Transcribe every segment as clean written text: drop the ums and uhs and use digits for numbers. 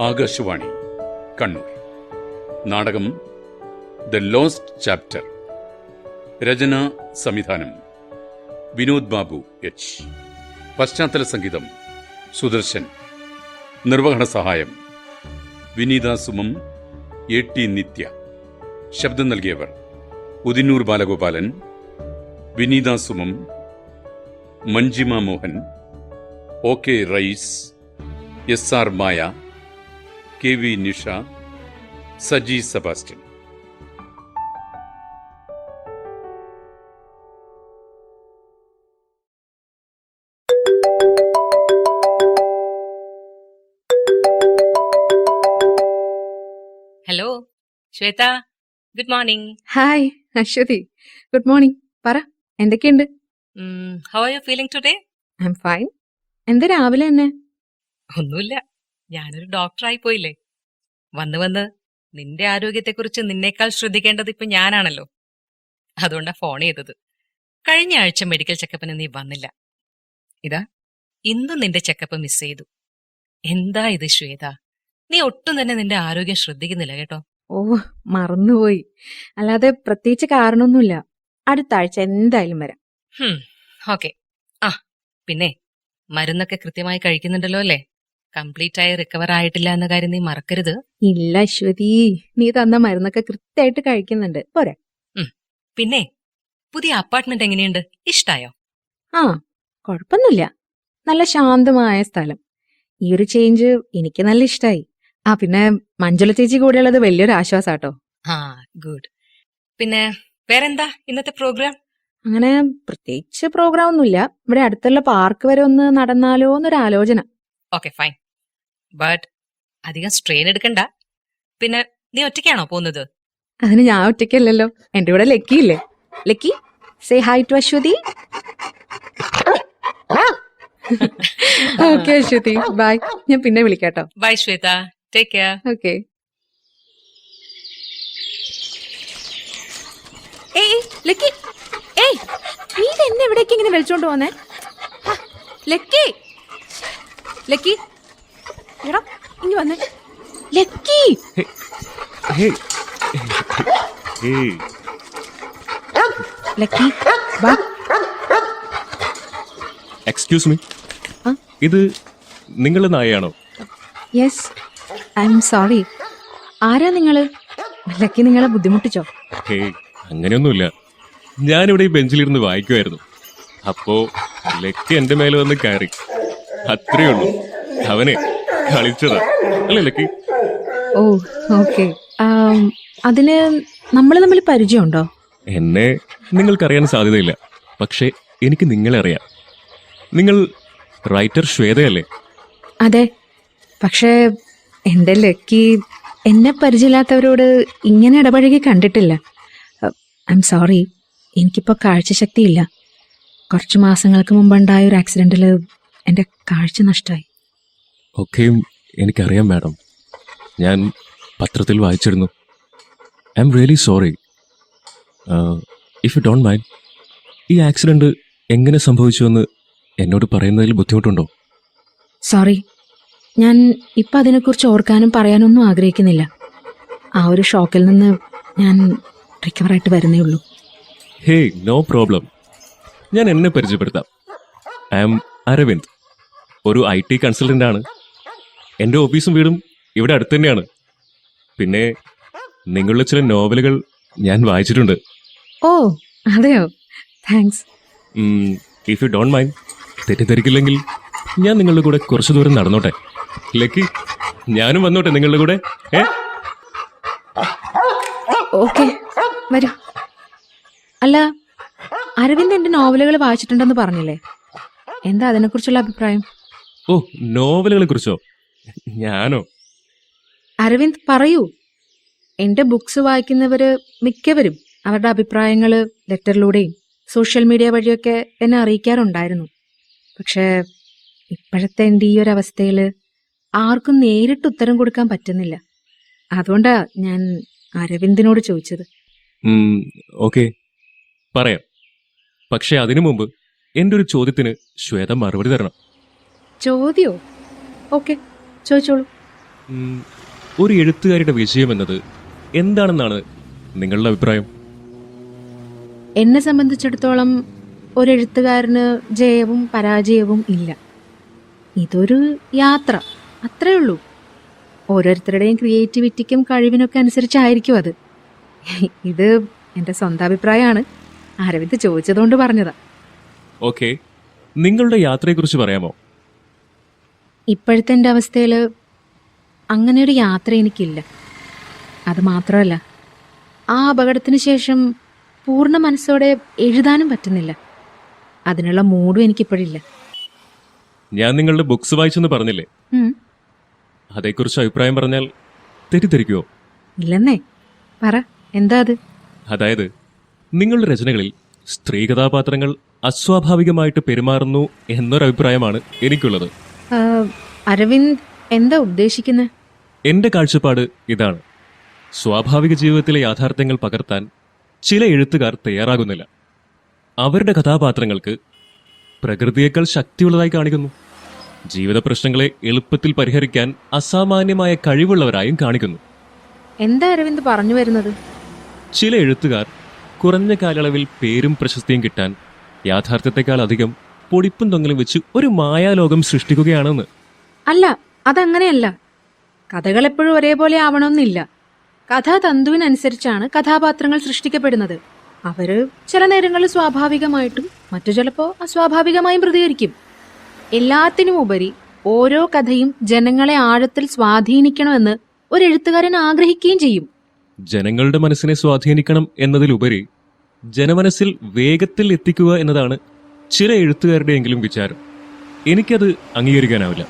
ആകാശവാണി കണ്ണൂർ. നാടകം the lost chapter. രചന സംവിധാനം Vinod Babu H. പശ്ചാത്തല സംഗീതം സുദർശൻ. നിർവഹണ സഹായം വിനീത സുമം, എ ടി നിത്യ. ശബ്ദം നൽകിയവർ Udinnur Balagopalan, Vineetha Sumam, Manjima Mohan, O K Rayees, S R Maya, K V Nisha, Saji Sebastian. Hello Shwetha, good morning. Hi Aswathy, good morning. പറ, എന്തൊക്കെയുണ്ട്? How are you feeling today? I am fine. എന്ത് രാവിലെ തന്നെ? ഒന്നുമില്ല, ഞാനൊരു ഡോക്ടറായി പോയില്ലേ. വന്ന് വന്ന് നിന്റെ ആരോഗ്യത്തെക്കുറിച്ച് നിന്നേക്കാൾ ശ്രദ്ധിക്കേണ്ടത് ഇപ്പൊ ഞാനാണല്ലോ. അതുകൊണ്ടാ ഫോൺ ചെയ്തത്. കഴിഞ്ഞ ആഴ്ച മെഡിക്കൽ ചെക്കപ്പിന് നീ വന്നില്ല. ഇതാ ഇന്നും നിന്റെ ചെക്കപ്പ് മിസ് ചെയ്തു. എന്താ ഇത് ശ്വേത, നീ ഒട്ടും തന്നെ നിന്റെ ആരോഗ്യം ശ്രദ്ധിക്കുന്നില്ല കേട്ടോ. ഓ, മറന്നുപോയി. അല്ലാതെ പ്രത്യേകിച്ച് കാരണമൊന്നുമില്ല. അടുത്ത ആഴ്ച എന്തായാലും വരാം. ഓക്കെ. ആ പിന്നെ മരുന്നൊക്കെ കൃത്യമായി കഴിക്കുന്നുണ്ടല്ലോ അല്ലേ? കംപ്ലീറ്റ് ആയി റിക്കവർ ആയിട്ടില്ല എന്ന കാര്യം നീ മറക്കരുത്. ഇല്ല അശ്വതി, നീ തന്ന മരുന്നൊക്കെ കൃത്യമായിട്ട് കഴിക്കുന്നുണ്ട്. പോരെ. പിന്നെ പുതിയ അപ്പാർട്ട്മെന്റ് എങ്ങനെയുണ്ട്? ഇഷ്ടായോ? ആ, കുഴപ്പമൊന്നുമില്ല. നല്ല ശാന്തമായ സ്ഥലം. ഈ ഒരു ചേഞ്ച് എനിക്ക് നല്ല ഇഷ്ടായി. ആ പിന്നെ മഞ്ജുള ചേച്ചി കൂടെയുള്ളത് വലിയൊരു ആശ്വാസാട്ടോ. ആ ഗുഡ്. പിന്നെ വേറെന്താ ഇന്നത്തെ പ്രോഗ്രാം? അങ്ങനെ പ്രത്യേകിച്ച് പ്രോഗ്രാം ഒന്നുമില്ല. ഇവിടെ അടുത്തുള്ള പാർക്ക് വരെ ഒന്ന് നടന്നാലോ എന്നൊരു ആലോചന. ഓക്കെ ഫൈൻ, ബട്ട് അധികം സ്ട്രെയിൻ എടുക്കണ്ട. പിന്നെ നീ ഒറ്റയ്ക്കാണോ പോകുന്നത്? അതിന് ഞാൻ ഒറ്റയ്ക്കല്ലല്ലോ, എന്റെ കൂടെ ലക്കിയില്ലേ. Lucky, say hi to Aswathy. Okay Aswathy, bye. ഞാൻ പിന്നെ വിളിക്കാട്ടോ. Bye Shwetha, take care. Okay. ഏയ് ലക്കി, ഏയ് നീ എന്നെ എവിടേക്ക് ഇങ്ങനെ വിളിച്ചോണ്ട് പോന്നേ? ലക്കി, ലക്കി, എടാ ഇങ്ങ് വന്നേ. ലക്കി, ലക്കി വാ. എക്സ്ക്യൂസ് മീ, ഇത് നിങ്ങളുടെ നായയാണോ? Yes, I am sorry. ആരാ നിങ്ങള്? ലക്കി നിങ്ങളെ ബുദ്ധിമുട്ടിച്ചോ? ഹേയ്, അങ്ങനെയൊന്നുമില്ല. ഞാനിവിടെ ഈ ബെഞ്ചിലിരുന്ന് വായിക്കുമായിരുന്നു. അപ്പോ ലക്കി എന്റെ മേലെ വന്ന് കയറി, അത്രേ ഉള്ളൂ. അവനെ കളിച്ചതാ അല്ലേ ലക്കി? ഓ ഓക്കെ. അതിന് നമ്മൾ തമ്മിൽ പരിചയമുണ്ടോ? എന്നെ നിങ്ങൾക്കറിയാൻ സാധ്യതയില്ല, പക്ഷെ എനിക്ക് നിങ്ങളെ അറിയാം. നിങ്ങൾ റൈറ്റർ ശ്വേതയല്ലേ? അതെ, പക്ഷേ എന്റെ ലക്കി എന്നെ പരിചയമില്ലാത്തവരോട് ഇങ്ങനെ ഇടപഴകി കണ്ടിട്ടില്ല. ഐ എം സോറി, എനിക്കിപ്പോൾ കാഴ്ചശക്തിയില്ല. കുറച്ച് മാസങ്ങൾക്ക് മുമ്പുണ്ടായ ഒരു ആക്സിഡന്റിൽ എൻ്റെ കാഴ്ച നഷ്ടമായി. ഒക്കെയും എനിക്കറിയാം മാഡം, ഞാൻ പത്രത്തിൽ വായിച്ചിരുന്നു. I am really sorry. If you don't mind, ഈ ആക്സിഡന്റ് എങ്ങനെ സംഭവിച്ചുവെന്ന് എന്നോട് പറയുന്നതിൽ ബുദ്ധിമുട്ടുണ്ടോ? സോറി, ഞാൻ ഇപ്പം അതിനെക്കുറിച്ച് ഓർക്കാനും പറയാനൊന്നും ആഗ്രഹിക്കുന്നില്ല. ആ ഒരു ഷോക്കിൽ നിന്ന് ഞാൻ റിക്കവറായിട്ട് വരുന്നേ ഉള്ളൂ. Hey, no problem. ഞാൻ എന്നെ പരിചയപ്പെടുത്താം. ഐ ആം അരവിന്ദ്, ഒരു IT കൺസൾട്ടൻ്റ് ആണ്. എൻ്റെ ഓഫീസും വീടും ഇവിടെ അടുത്ത് തന്നെയാണ്. പിന്നെ നിങ്ങളുടെ ചില നോവലുകൾ ഞാൻ വായിച്ചിട്ടുണ്ട്. ഓ അതെയോ, thanks. If you don't mind, തെറ്റിദ്ധരിക്കില്ലെങ്കിൽ ഞാൻ നിങ്ങളുടെ കൂടെ കുറച്ചു ദൂരം നടന്നോട്ടെ? ലക്കി, ഞാനും വന്നോട്ടെ നിങ്ങളുടെ കൂടെ? ഓക്കെ, വരൂ. അല്ല, അരവിന്ദ് എന്റെ നോവലുകൾ വായിച്ചിട്ടുണ്ടെന്ന് പറഞ്ഞില്ലേ, എന്താ അതിനെക്കുറിച്ചുള്ള അഭിപ്രായം? ഓ, നോവലുകളെ കുറിച്ചോ? ഞാനോ? അരവിന്ദ് പറയൂ. എന്റെ ബുക്സ് വായിക്കുന്നവര് മിക്കവരും അവരുടെ അഭിപ്രായങ്ങള് ലെറ്ററിലൂടെയും സോഷ്യൽ മീഡിയ വഴിയൊക്കെ എന്നെ അറിയിക്കാറുണ്ടായിരുന്നു. പക്ഷേ ഇപ്പോഴത്തെ എൻ്റെ ഈ ഒരു അവസ്ഥയിൽ ആർക്കും നേരിട്ട് ഉത്തരം കൊടുക്കാൻ പറ്റുന്നില്ല. അതുകൊണ്ടാ ഞാൻ അരവിന്ദിനോട് ചോദിച്ചത്. ഓക്കെ, പറയാം. പക്ഷെ അതിനു മുമ്പ് എൻ്റെ ഒരു ചോദ്യത്തിന് ശ്വേത മറുപടി തരണം. ചോദ്യോ? ഓക്കെ, ചോദിച്ചോളൂ. ഉം, ഒരു എഴുത്തുകാരിയുടെ വിജയം എന്നത് എന്താണെന്നാണ് നിങ്ങളുടെ അഭിപ്രായം? എന്നെ സംബന്ധിച്ചിടത്തോളം ഒരു എഴുത്തുകാരന് ജയവും പരാജയവും ഇല്ല. ഇതൊരു യാത്ര, അത്രേ ഉള്ളൂ. ഓരോരുത്തരുടെയും ക്രിയേറ്റിവിറ്റിക്കും കഴിവിനൊക്കെ അനുസരിച്ചായിരിക്കും അത്. ഇത് എൻ്റെ സ്വന്തം അഭിപ്രായമാണ്. അരവിന്ദ് ചോദിച്ചതുകൊണ്ട് പറഞ്ഞതാ. ഓക്കെ, നിങ്ങളുടെ യാത്രയെക്കുറിച്ച് പറയാമോ? ഇപ്പോഴത്തെ എൻ്റെ അവസ്ഥയിൽ അങ്ങനെ ഒരു യാത്ര എനിക്കില്ല. അത് മാത്രമല്ല, ആ അപകടത്തിന് ശേഷം പൂർണ്ണ മനസ്സോടെ എഴുതാനും പറ്റുന്നില്ല. അതിനുള്ള മൂഡും എനിക്കിപ്പോഴില്ല. ഞാൻ നിങ്ങളുടെ ബുക്സ് വായിച്ചെന്ന് പറഞ്ഞില്ലേ? ഉം, അതേക്കുറിച്ച് അഭിപ്രായം പറഞ്ഞാൽ തെറ്റിദ്ധരിക്കുമോ? ഇല്ലെന്നേ. പറ, എന്താ അത്? അതായത്, നിങ്ങളുടെ രചനകളിൽ സ്ത്രീ കഥാപാത്രങ്ങൾ അസ്വാഭാവികമായിട്ട് പെരുമാറുന്നു എന്നൊരഭിപ്രായമാണ് എനിക്കുള്ളത്. ആ, അരവിന്ദ് എന്താ ഉദ്ദേശിക്കുന്നത്? എന്റെ കാഴ്ചപ്പാട് ഇതാണ്. സ്വാഭാവിക ജീവിതത്തിലെ യാഥാർത്ഥ്യങ്ങൾ പകർത്താൻ ചില എഴുത്തുകാർ തയ്യാറാകുന്നില്ല. അവരുടെ കഥാപാത്രങ്ങൾക്ക് പ്രകൃതിയേക്കാൾ ശക്തിയുള്ളതായി കാണിക്കുന്നു. ജീവിത പ്രശ്നങ്ങളെ എളുപ്പത്തിൽ പരിഹരിക്കാൻ അസാമാന്യമായ കഴിവുള്ളവരായും കാണിക്കുന്നു. എന്താ അരവിന്ദ് പറഞ്ഞു വരുന്നത്? ചില എഴുത്തുകാർ കുറഞ്ഞ കാലയളവിൽ പേരും പ്രശസ്തിയും കിട്ടാൻ യാഥാർത്ഥ്യത്തെക്കാൾ അധികം പൊടിപ്പും തൊങ്ങലും വെച്ച് ഒരു മായാലോകം സൃഷ്ടിക്കുകയാണെന്ന്. അല്ല, അതങ്ങനെയല്ല. കഥകൾ എപ്പോഴും ഒരേപോലെ ആവണമെന്നില്ല. കഥാതന്തുവിനനുസരിച്ചാണ് കഥാപാത്രങ്ങൾ സൃഷ്ടിക്കപ്പെടുന്നത്. അവര് ചില നേരങ്ങളിൽ സ്വാഭാവികമായിട്ടും മറ്റു ചിലപ്പോൾ അസ്വാഭാവികമായും പ്രതികരിക്കും. എല്ലാത്തിനും ഉപരി ഓരോ കഥയും ജനങ്ങളെ ആഴത്തിൽ സ്വാധീനിക്കണമെന്ന് ഒരു എഴുത്തുകാരൻ ആഗ്രഹിക്കുകയും ചെയ്യും. ജനങ്ങളുടെ മനസ്സിനെ സ്വാധീനിക്കണം എന്നതിലുപരി ജനമനസ്സിൽ വേഗത്തിൽ എത്തിക്കുക എന്നതാണ് ചില എഴുത്തുകാരുടെയെങ്കിലും വിചാരം. എനിക്കത് അംഗീകരിക്കാനാവില്ല.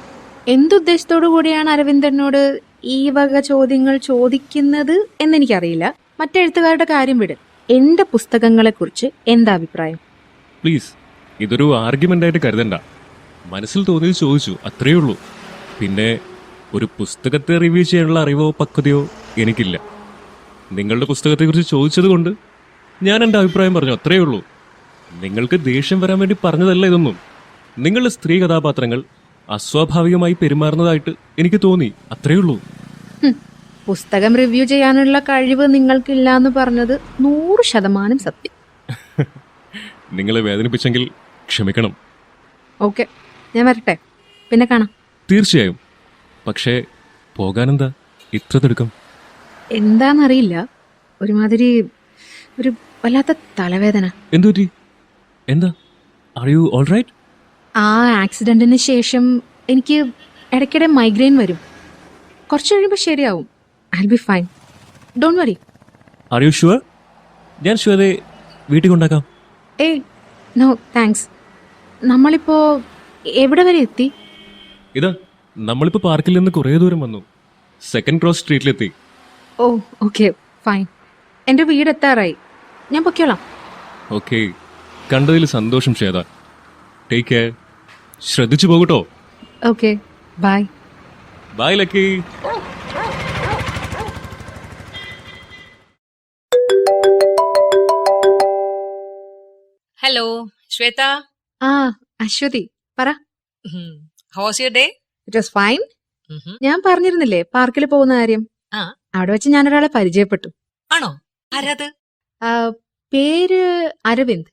എന്തുദ്ദേശത്തോടു കൂടിയാണ് അരവിന്ദനോട് ഈ വക ചോദ്യങ്ങൾ ചോദിക്കുന്നത് എന്നെനിക്കറിയില്ല. മറ്റെഴുത്തുകാരുടെ കാര്യം വിട്. എന്റെ പുസ്തകങ്ങളെക്കുറിച്ച് എന്താ അഭിപ്രായം? പ്ലീസ്, ഇതൊരു ആർഗ്യുമെന്റായിട്ട് കരുതണ്ട. മനസ്സിൽ തോന്നിയത് ചോദിച്ചു, അത്രയേ ഉള്ളൂ. പിന്നെ ഒരു പുസ്തകത്തെ റിവ്യൂ ചെയ്യാനുള്ള അറിവോ പക്വതയോ എനിക്കില്ല. നിങ്ങളുടെ പുസ്തകത്തെക്കുറിച്ച് ചോദിച്ചതുകൊണ്ട് ഞാൻ എൻ്റെ അഭിപ്രായം പറഞ്ഞു, അത്രയേ ഉള്ളൂ. നിങ്ങൾക്ക് ദേഷ്യം വരാൻ വേണ്ടി പറഞ്ഞതല്ല ഇതൊന്നും. നിങ്ങളുടെ സ്ത്രീ കഥാപാത്രങ്ങൾ അസ്വാഭാവികമായി പെരുമാറുന്നതായിട്ട് എനിക്ക് തോന്നി, അത്രയേ ഉള്ളൂ. പുസ്തകം റിവ്യൂ ചെയ്യാനുള്ള കഴിവ് നിങ്ങൾക്കില്ല എന്ന് പറഞ്ഞത് 100% സത്യം. നിങ്ങളെ വേദനിപ്പിച്ചെങ്കിൽ ക്ഷമിക്കണം. ഓക്കെ, ഞാൻ വരട്ടെ, പിന്നെ കാണാം. തീർച്ചയായും. പക്ഷേ പോകാനെന്താ ഇത്ര തിടുക്കം? എന്താന്നറിയില്ല, ഒരുമാതിരി ഒരു വല്ലാത്ത തലവേദന. എന്തുപറ്റി? എന്താ? Are you all right? ആ ആക്സിഡന്റിന് ശേഷം എനിക്ക് ഇടയ്ക്കിടെ മൈഗ്രെയിൻ വരും. കുറച്ച് കഴിയുമ്പോൾ ശരിയാവും. I be fine, don't worry. R you sure? ഞാൻ ഷുവറെ വീട്ടിൽ കൊണ്ടാക്കാം. ഏയ് നോ താങ്ക്സ്. നമ്മളിപ്പോ എവിടെ വരെ എത്തി? ഇതാ, നമ്മളിപ്പോൾ പാർക്കിൽ നിന്ന് കുറേ ദൂരം വന്നു. സെക്കൻഡ് ക്രോസ് സ്ട്രീറ്റിലെത്തി. Oh okay fine. എൻ്റെ വീട് എത്താറായി, ഞാൻ പൊക്കോളാം. ഓക്കെ, കണ്ടതിൽ സന്തോഷം ശ്വേത. Take care. ശ്രദ്ധിച്ചു പോകട്ടോ. Okay, bye. Bye Lucky. Hello Shwetha. ആ അശ്വതി, പറ. How's your day? It was fine. ഞാൻ പറഞ്ഞിരുന്നില്ലേ പാർക്കിൽ പോകുന്ന കാര്യം. ആ. അവിടെ വെച്ച് ഞാനൊരാളെ പരിചയപ്പെട്ടു. ആണോ? ആരാത്? പേര് അരവിന്ദ്,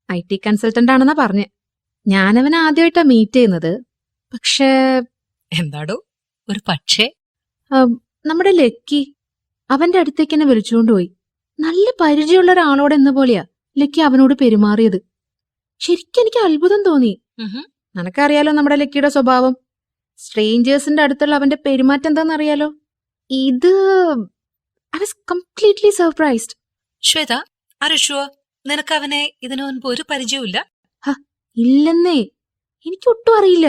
IT കൺസൾട്ടന്റ് ആണെന്നാ പറഞ്ഞ്. ഞാനവനെ ആദ്യമായിട്ടാ മീറ്റ് ചെയ്യുന്നത്. പക്ഷേ എന്താടോ ഒരു പക്ഷേ? നമ്മുടെ ലക്കി അവന്റെ അടുത്തേക്ക് എന്നെ വിളിച്ചുകൊണ്ടുപോയി. നല്ല പരിചയമുള്ള ഒരാളോട് എന്ന പോലെയാ ലക്കി അവനോട് പെരുമാറിയത്. ശരിക്കും എനിക്ക് അത്ഭുതം തോന്നി. നിനക്കറിയാലോ നമ്മുടെ ലക്കിയുടെ സ്വഭാവം. സ്ട്രേഞ്ചേഴ്സിന്റെ അടുത്തുള്ള അവന്റെ പെരുമാറ്റം എന്താണെന്നറിയാലോ. ഇത് I was completely surprised. Shweta, are you sure? നിനക്ക് അവനെ ഇതിനു മുൻപ് ഒരു പരിചയമില്ല? ഇല്ലെന്നേ, എനിക്ക് ഒട്ടും അറിയില്ല.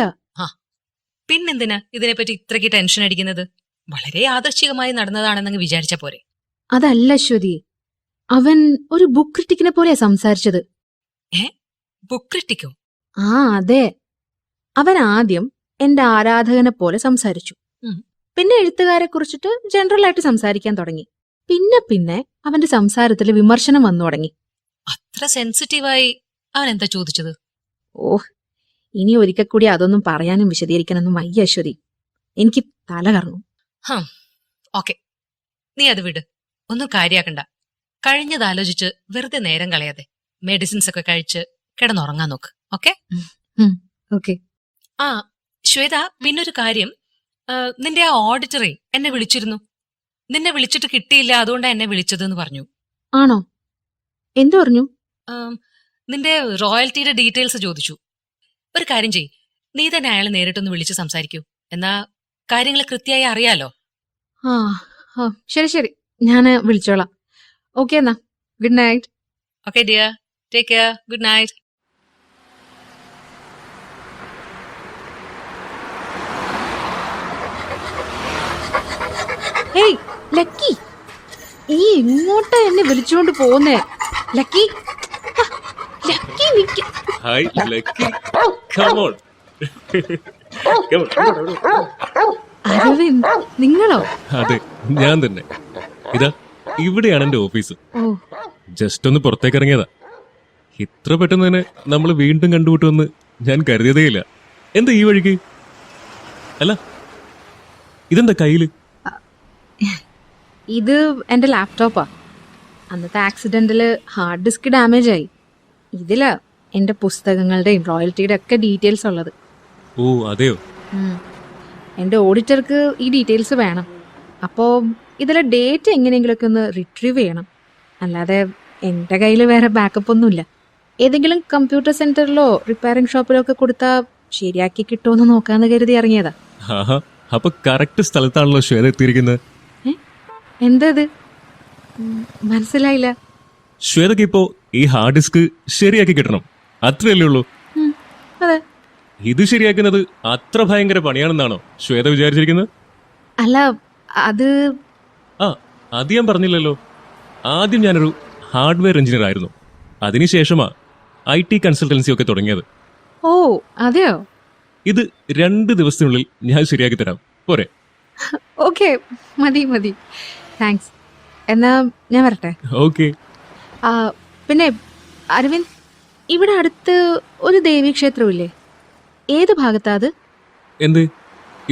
പിന്നെന്തിനാ ഇതിനെപ്പറ്റി ഇത്രയ്ക്ക് ടെൻഷൻ അടിക്കുന്നത്? വളരെ യാദൃശ്ചികമായി നടന്നതാണെന്നങ്ങ് വിചാരിച്ച പോരെ? അതല്ല അശ്വതി, അവൻ ഒരു ബുക്ക് ക്രിട്ടിക്കിനെ പോലെയാ സംസാരിച്ചത്. ബുക്ക് ക്രിട്ടിക്കോ? ആ അതെ. അവൻ ആദ്യം എന്റെ ആരാധകനെ പോലെ സംസാരിച്ചു. പിന്നെ എഴുത്തുകാരെ കുറിച്ചിട്ട് ജനറൽ ആയിട്ട് സംസാരിക്കാൻ തുടങ്ങി. പിന്നെ പിന്നെ അവന്റെ സംസാരത്തിൽ വിമർശനം വന്നു തുടങ്ങി. അത്ര സെൻസിറ്റീവായി അവൻ എന്താ ചോദിച്ചത്? ഓഹ്, ഇനി ഒരിക്കൽ കൂടി അതൊന്നും പറയാനും വിശദീകരിക്കാനൊന്നും വയ്യ അശ്വതി. എനിക്ക് തല കറങ്ങും. ഓക്കെ, നീ അത് വിട്, ഒന്നും കാര്യാക്കണ്ട. കഴിഞ്ഞതാലോചിച്ച് വെറുതെ നേരം കളയാതെ മെഡിസിൻസ് ഒക്കെ കഴിച്ച് കിടന്നുറങ്ങാൻ നോക്ക്. ഓക്കെ? ഓക്കെ. ആ ശ്വേത, പിന്നൊരു കാര്യം, നിന്റെ ആ ഓഡിറ്ററെ എന്നെ വിളിച്ചിരുന്നു. നിന്നെ വിളിച്ചിട്ട് കിട്ടിയില്ല, അതുകൊണ്ടാ എന്നെ വിളിച്ചതെന്ന് പറഞ്ഞു. ആണോ? എന്തു പറഞ്ഞു? നിന്റെ റോയൽറ്റിയുടെ ഡീറ്റെയിൽസ് ചോദിച്ചു. ഒരു കാര്യം ചെയ്, നീ തന്നെ അയാളെ നേരിട്ടൊന്ന് വിളിച്ച് സംസാരിക്കൂ. എന്നാ കാര്യങ്ങൾ കൃത്യമായി അറിയാലോ. ആ ശരി ശരി, ഞാൻ വിളിച്ചോളാം. ഓക്കെ എന്നാ, good night. Okay dear, take care, good night. Hey Lucky, ഈ ഇങ്ങോട്ടാ എന്നെ വിളിച്ചുകൊണ്ട് പോന്നേ? ലക്കി, ആ, ലക്കി നിക്ക്. Hi Lucky, come on. Aravind, നിങ്ങളോ? അതെ, ഞാൻ തന്നെ. ഇതാ ഇവിടെയാണ് എന്റെ ഓഫീസ്. ഓ, ജസ്റ്റ് ഒന്ന് പുറത്തേക്ക് ഇറങ്ങിയതാ. ഇത്ര പെട്ടെന്ന് തന്നെ നമ്മൾ വീണ്ടും കണ്ടുമുട്ടുമെന്ന് ഞാൻ കരുതിയതേയില്ല. എന്താ ഈ വഴിക്ക്? അല്ല, ഇതെന്താ കയ്യില്? ഇത് എന്റെ ലാപ്ടോപ്പാ. അന്നത്തെ ആക്സിഡന്റില് ഹാർഡ് ഡിസ്ക് ഡാമേജ് ആയി. ഇതിലാ എന്റെ പുസ്തകങ്ങളുടെയും റോയൽറ്റിയുടെ ഒക്കെ ഡീറ്റെയിൽസ് ഉള്ളത്. ഓ അതെയോ? എന്റെ ഓഡിറ്റർക്ക് ഈ ഡീറ്റെയിൽസ് വേണം. അപ്പോൾ ഇതിലെ ഡേറ്റ് എങ്ങനെയെങ്കിലുമൊക്കെ ഒന്ന് റിട്രീവ് ചെയ്യണം. അല്ലാതെ എൻ്റെ കയ്യിൽ വേറെ ബാക്കപ്പ് ഒന്നുമില്ല. ഏതെങ്കിലും കമ്പ്യൂട്ടർ സെന്ററിലോ റിപ്പയറിംഗ് ഷോപ്പിലോ ഒക്കെ കൊടുത്താൽ ശരിയാക്കി കിട്ടുമെന്ന് നോക്കാന്ന് കരുതി ഇറങ്ങിയതാ. അപ്പൊ കറക്റ്റ് സ്ഥലത്താണല്ലോ ശ്വേത എത്തിയിരിക്കുന്നത്. എന്താ ഇത്? മനസ്സിലായില്ല. ശ്വേതക്ക് ഇപ്പോ ഈ ഹാർഡ് ഡിസ്ക് ശരിയാക്കി കിട്ടണം, അത്രയല്ലേ ഉള്ളൂ. അതെ. ഇത് ശരിയാക്കുന്നത് അത്ര ഭയങ്കര പണിയാണെന്നാണോ ശ്വേത വിചാരിച്ചിരിക്കുന്നത്? അല്ല, അത് അത് ഞാൻ പറഞ്ഞില്ലല്ലോ. ആദ്യം ഞാനൊരു ഹാർഡ്വെയർ എഞ്ചിനീയർ ആയിരുന്നു. അതിനുശേഷമാ IT കൺസൾട്ടൻസി ഒക്കെ തുടങ്ങിയത്. ഓ അതെയോ? ഇത് 2 ദിവസത്തിനുള്ളിൽ ഞാൻ ശരിയാക്കി തരാം, പോരെ? ഓക്കെ, മതി മതി, താങ്ക്സ്. എന്നാ ഞാൻ വരട്ടെ. ഓക്കെ. പിന്നെ അരവിന്ദ്, ഇവിടെ അടുത്ത് ഒരു ദേവീക്ഷേത്രമില്ലേ? ഏത് ഭാഗത്താ അത്? എന്ത്,